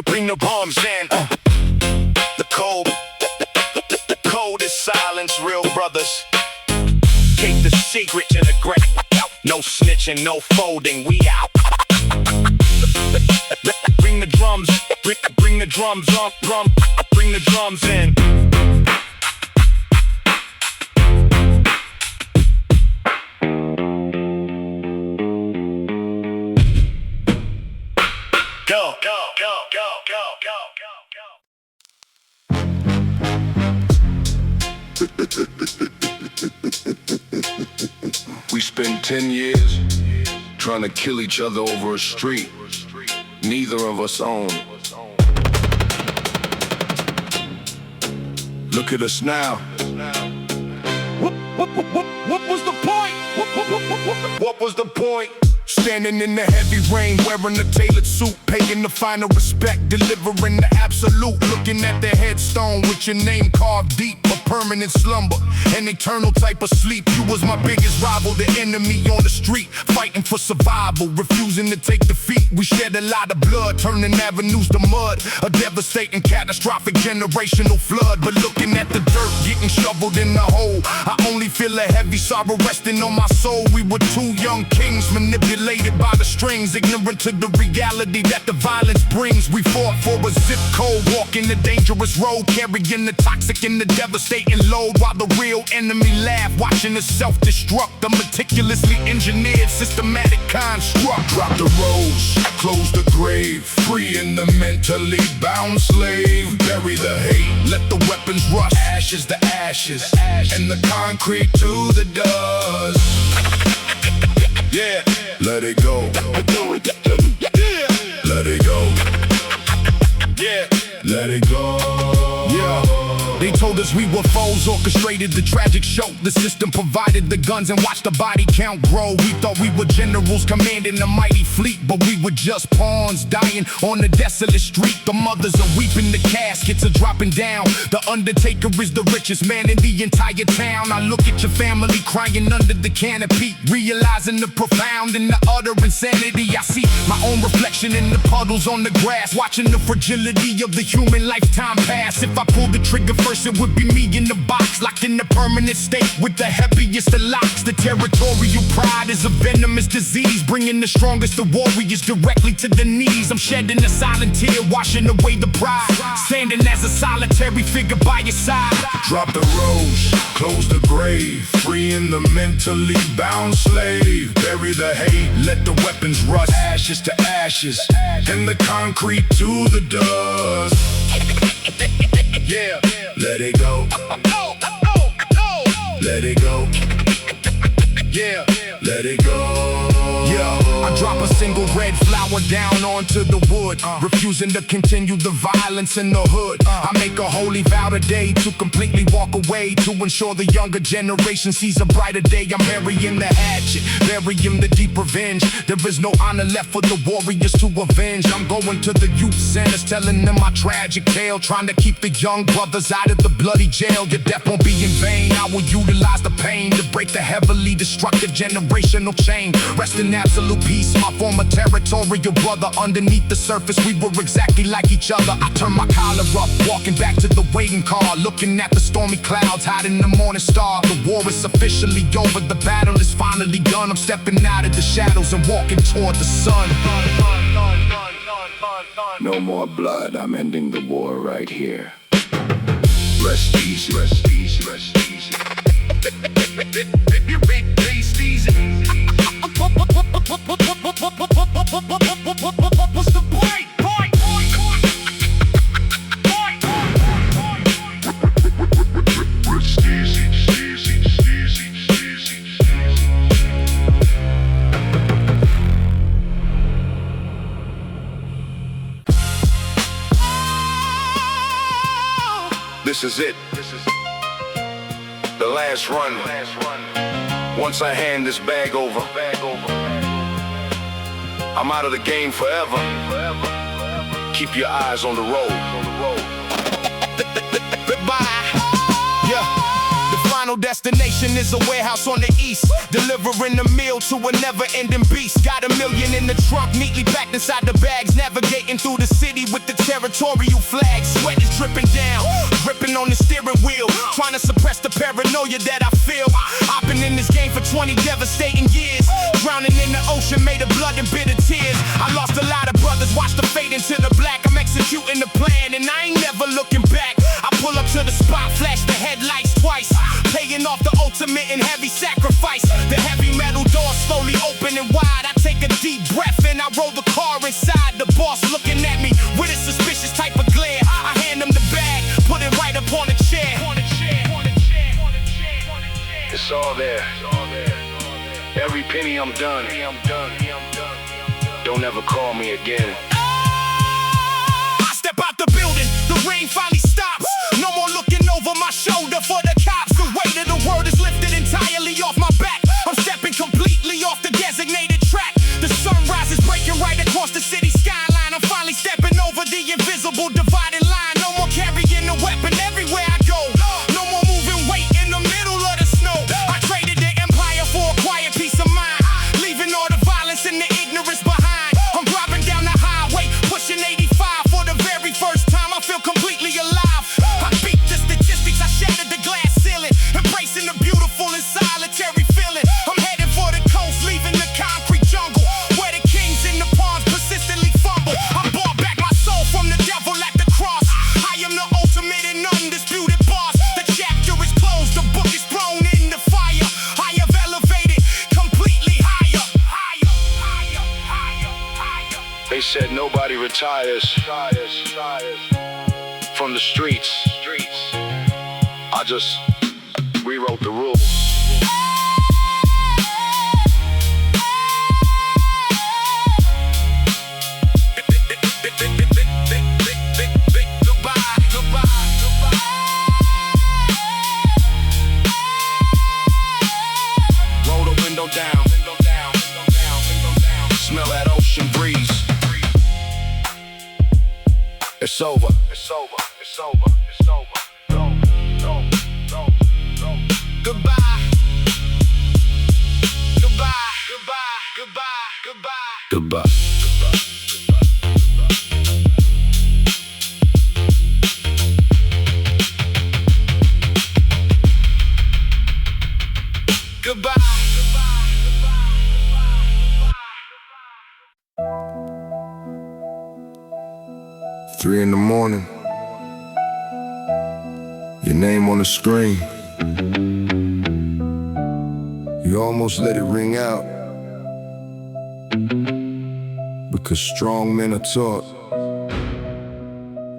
Bring the bombs in. The code is silence, real brothers. Keep the secret to the ground. No snitching, no folding, we out. Bring the drums, bring the drums up, bring the drums in. Go, go, go, go, go, go, We spent 10 years trying to kill each other over a street neither of us own. Look at us now. What was the point? What was the point? Standing in the heavy rain, wearing a tailored suit, paying the final respect, delivering the absolute. Looking at the headstone with your name carved deep, a permanent slumber, an eternal type of sleep. You was my biggest rival, the enemy on the street, fighting for survival, refusing to take defeat. We shed a lot of blood, turning avenues to mud, a devastating, catastrophic generational flood. But looking at the dirt getting shoveled in the hole, I only feel a heavy sorrow resting on my soul. We were two young kings, manipulated by the strings, ignorant to the reality that the violence brings. We fought for a zip code, walking the dangerous road, carrying the toxic and the devastating load, while the real enemy laughed, watching us self-destruct. A meticulously engineered, systematic construct. Drop the rose, close the grave, freeing the mentally bound slave. Bury the hate, let the weapons rust, ashes to ashes, and the concrete to the dust. Yeah, let it go. Yeah, let it go. Yeah, let it go. Yeah. They told us we were foes, orchestrated the tragic show. The system provided the guns and watched the body count grow. We thought we were generals commanding a mighty fleet, but we were just pawns dying on the desolate street. The mothers are weeping, the caskets are dropping down. The undertaker is the richest man in the entire town. I look at your family crying under the canopy, realizing the profound and the utter insanity. I see my own reflection in the puddles on the grass, watching the fragility of the human lifetime pass. If I pull the trigger first, it would be me in the box, locked in a permanent state with the heaviest of locks. The territorial pride is a venomous disease, bringing the strongest of warriors directly to the knees. I'm shedding a silent tear, washing away the pride, standing as a solitary figure by your side. Drop the rose, close the grave, freeing the mentally bound slave. Bury the hate, let the weapons rust, ashes to ashes, and the concrete to the dust. Yeah, let it go. Let it go. Yeah, let it go. I drop a single red flower down onto the wood, refusing to continue the violence in the hood. I make a holy vow today to completely walk away, to ensure the younger generation sees a brighter day. I'm burying the hatchet, it. Bury him, the deep revenge. There is no honor left for the warriors to avenge. I'm going to the youth centers, telling them my tragic tale, trying to keep the young brothers out of the bloody jail. Your death won't be in vain. I will utilize the pain to break the heavily destructive generational chain. Rest in absolute peace, my former territorial brother. Underneath the surface, we were exactly like each other. I turned my collar up, walking back to the waiting car, looking at the stormy clouds hiding the morning star. The war is officially over, the battle is finally done. I'm stepping out of the shadows and walking toward the sun. No more blood, I'm ending the war right here. Rest easy, rest easy, rest easy. Rest easy. What's the point? Rest easy, easy, easy, easy. This is it. The last run. Once I hand this bag over, I'm out of the game forever. Keep your eyes on the road. Goodbye. Yeah. The final destination is a warehouse on the east, delivering a meal to a never-ending beast. Got $1 million in the trunk, neatly packed inside the bags. Navigating through the city with the territorial flags. Sweat is dripping down, gripping on the steering wheel, trying to suppress the paranoia that I feel. I've been in this game for 20 devastating years, drowning in the ocean made of blood and bitter tears. I lost a lot of brothers, watched them fade into the black. I'm executing the plan and I ain't never looking back. I pull up to the spot, flash the headlights twice, paying off the ultimate and heavy sacrifice. The heavy metal door slowly opening wide. I take a deep breath and I roll the car inside. The boss looking at me with a suspicious type of glare. I hand him the bag, put it right up on a chair. It's all there. Every penny I'm done. Don't ever call me again. I step out the building, the rain finally stops. No more looking over my shoulder for the cops. The weight of the world is lifted entirely off my back. I'm stepping completely off the designated track. The sunrise is breaking right across the city skyline. I'm finally stepping over the invisible dividing line. No more carrying a weapon everywhere I go. No more moving weight in the middle of the snow. I traded the empire for a quiet peace of mind, leaving all the violence and the ignorance behind. I'm driving down the highway, pushing 85 for the very first time. I feel completely alive. I beat the statistics, I shattered the glass ceiling, embracing the beautiful and solitary feeling. I'm heading for the coast, leaving the concrete jungle, where the kings and the pawns persistently fumble. I bought back my soul from the devil at the cross. I am the ultimate and undisputed boss. The chapter is closed, the book is thrown in the fire. I have elevated completely higher. They said nobody retires from the streets. I just rewrote the rules. Roll the window down. Smell that ocean breeze. It's over. It's over. It's over. It's over. Go. Goodbye. Goodbye. Goodbye. Goodbye. Goodbye. Goodbye. Goodbye. 3 in the morning, your name on the screen. You almost let it ring out, because strong men are taught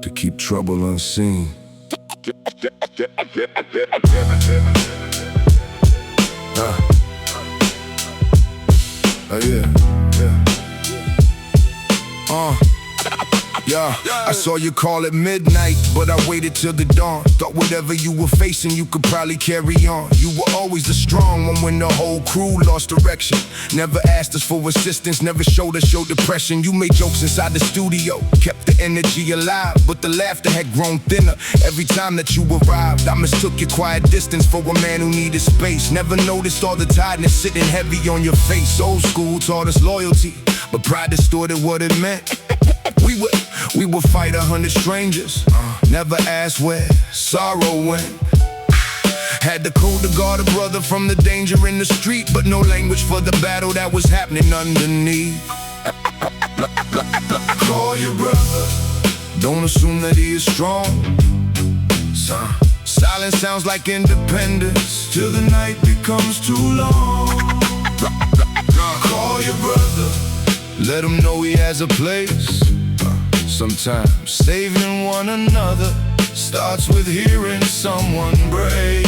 to keep trouble unseen. Oh yeah. Yeah, I saw you call at midnight, but I waited till the dawn. Thought whatever you were facing, you could probably carry on. You were always the strong one when the whole crew lost direction. Never asked us for assistance, never showed us your depression. You made jokes inside the studio, kept the energy alive, but the laughter had grown thinner every time that you arrived. I mistook your quiet distance for a man who needed space. Never noticed all the tiredness sitting heavy on your face. Old school taught us loyalty, but pride distorted what it meant. We would fight 100 strangers, never ask where sorrow went. Had the code to guard a brother from the danger in the street, but no language for the battle that was happening underneath. Call your brother, don't assume that he is strong. Silence sounds like independence till the night becomes too long. Call your brother, let him know he has a place. Sometimes saving one another starts with hearing someone brave.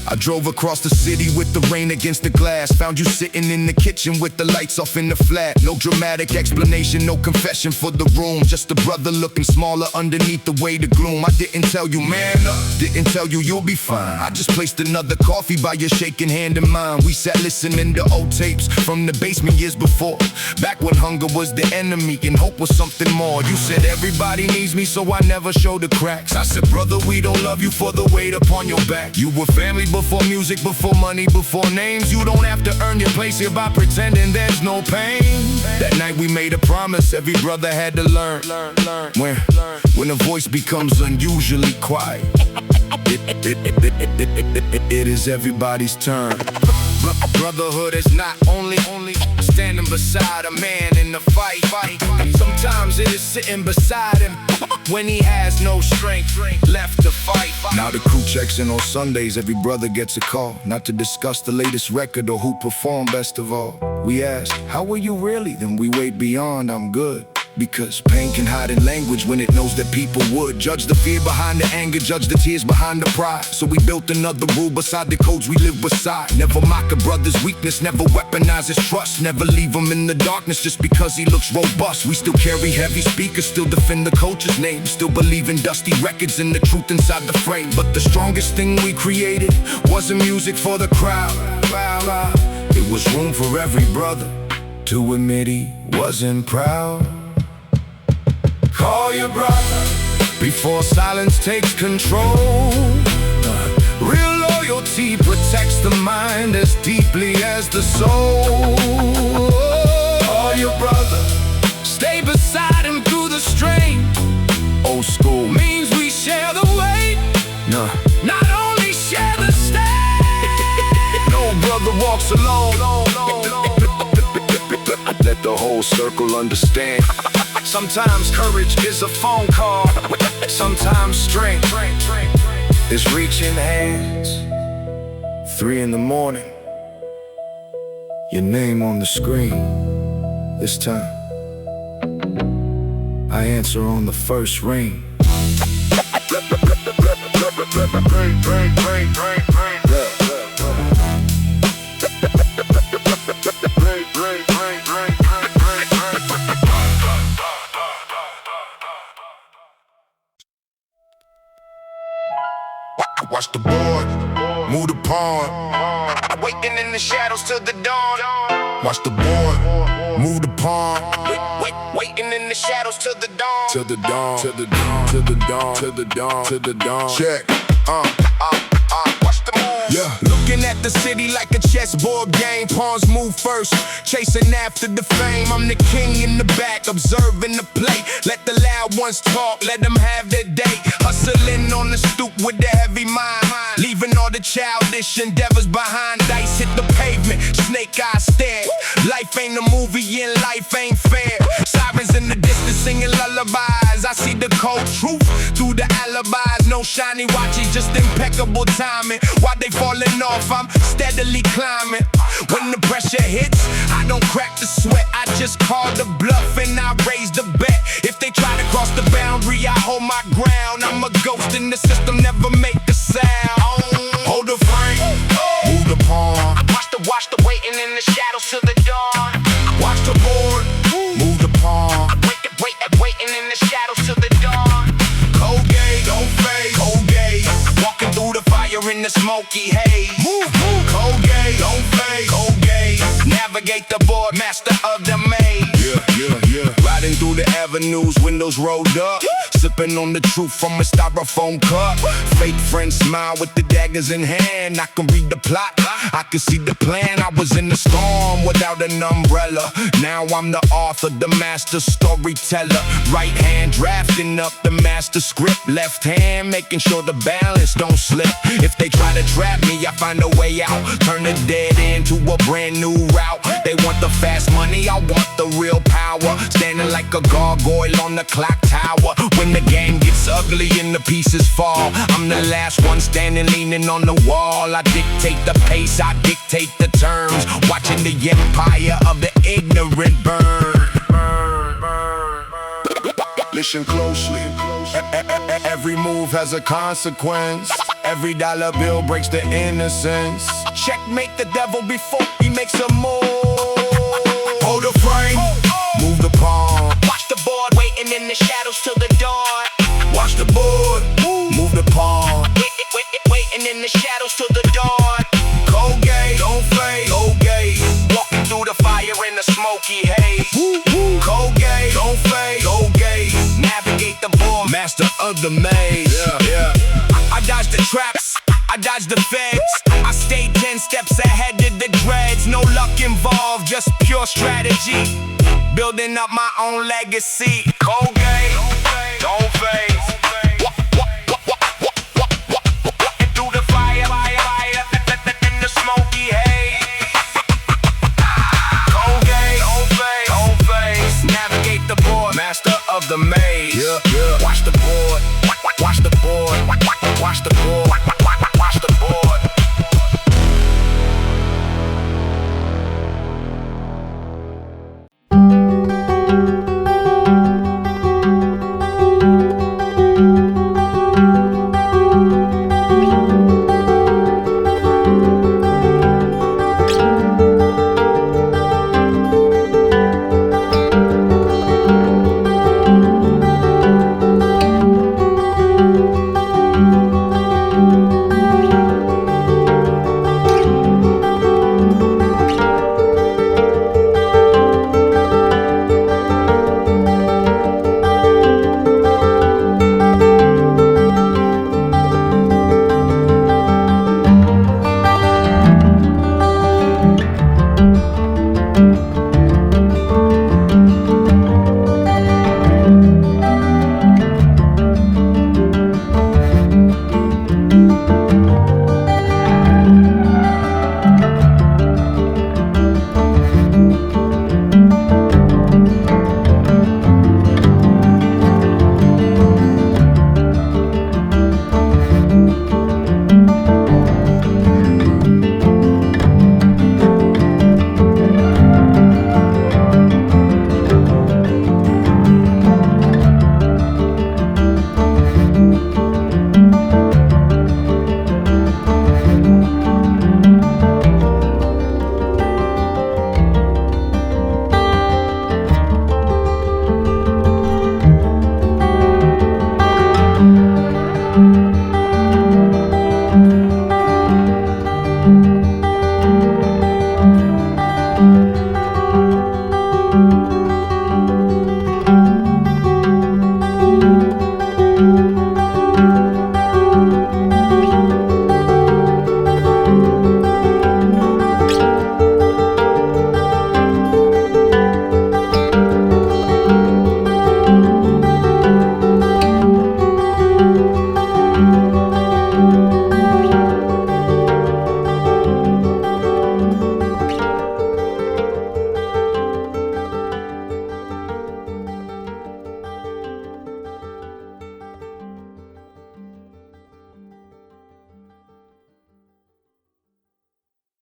I drove across the city with the rain against the glass. Found you sitting in the kitchen with the lights off in the flat. No dramatic explanation, no confession for the room. Just a brother looking smaller underneath the weight of gloom. I didn't tell you, man up, didn't tell you you'll be fine. I just placed another coffee by your shaking hand in mine. We sat listening to old tapes from the basement years before, back when hunger was the enemy and hope was something more. You said everybody needs me, so I never showed the cracks. I said, brother, we don't love you for the weight upon your back. You were family before music, before money, before names. You don't have to earn your place here by pretending there's no pain. That night we made a promise every brother had to learn. When a voice becomes unusually quiet, it is everybody's turn. Brotherhood is not only standing beside a man in the fight. Sometimes it is sitting beside him when he has no strength left to fight. Now the crew checks in on Sundays, every brother gets a call, not to discuss the latest record or who performed best of all. We ask, how were you really? Then we wait beyond, I'm good. Because pain can hide in language when it knows that people would judge the fear behind the anger, judge the tears behind the pride. So we built another rule beside the codes we live beside. Never mock a brother's weakness, never weaponize his trust. Never leave him in the darkness just because he looks robust. We still carry heavy speakers, still defend the culture's name, still believe in dusty records and the truth inside the frame. But the strongest thing we created wasn't music for the crowd. It was room for every brother to admit he wasn't proud. Call your brother before silence takes control. Real loyalty protects the mind as deeply as the soul. Call your brother, stay beside him through the strain. Old school means we share the weight, not only share the stain. No brother walks alone. Let the whole circle understand. Sometimes courage is a phone call, sometimes strength is reaching hands. 3 in the morning, your name on the screen. This time, I answer on the first ring. Watch the board, move the pawn. Waiting in the shadows till the dawn. Watch the board, move the pawn. Waiting in the shadows till the dawn. Till the dawn, till the dawn, till the dawn, till the dawn, till the dawn. Check, Watch the moves. yeah. Looking at the city like a chessboard game. Pawns move first, chasing after the fame. I'm the king in the back, observing the play. Let the loud ones talk, let them have their day. Hustling on the stoop with the heavy mind, leaving all the childish endeavors behind. Dice hit the pavement, snake eyes stare. Life ain't a movie and life ain't fair. Sirens in the distance singing lullabies. I see the cold truth through the alibis. No shiny watches, just impeccable timing. While they falling off, I'm steadily climbing. When the pressure hits, I don't crack the sweat. I just call the bluff and I raise the bet. If they try to cross the boundary, I hold my ground. I'm a ghost in the system, never make a sound. Hold the frame, move the pawn. Watch the waiting in the shadows till the dawn. Watch the board, move the pawn. Waiting in the smoky haze. Move, cold gauge, don't fade, cold gauge. Navigate the board, master of the maze. Yeah. Riding through the avenues, windows rolled up. Sipping on the truth from a styrofoam cup. Fake friends smile with the daggers in hand. I can read the plot, I can see the plan. I was in the storm without an umbrella. Now I'm the author, the master storyteller. Right hand drafting up the master script. Left hand making sure the balance don't slip. If they try to trap me, I find a way out. Turn a dead end to a brand new route. They want the fast money, I want the real power. Standing like a gargoyle on the clock tower. When the game gets ugly and the pieces fall, I'm the last one standing leaning on the wall. I dictate the pace, I dictate the terms. Watching the empire of the ignorant burn. Listen closely. Every move has a consequence. Every dollar bill breaks the innocence. Checkmate the devil before he makes a move. Hold the frame, move the pawn. Watch the board waiting in the shadows till the dawn. Watch the board, move the pawn. Waiting in the shadows till the dawn. Cold gauge, don't fade, cold gauge. Walking through the fire in the smoky haze. Cold gauge, don't fade, cold gauge. Navigate the board, Master of the maze. Yeah. I dodged the traps, I dodged the feds. I stayed 10 steps ahead of the dreads. No luck involved, just pure strategy. Building up my own legacy. Cold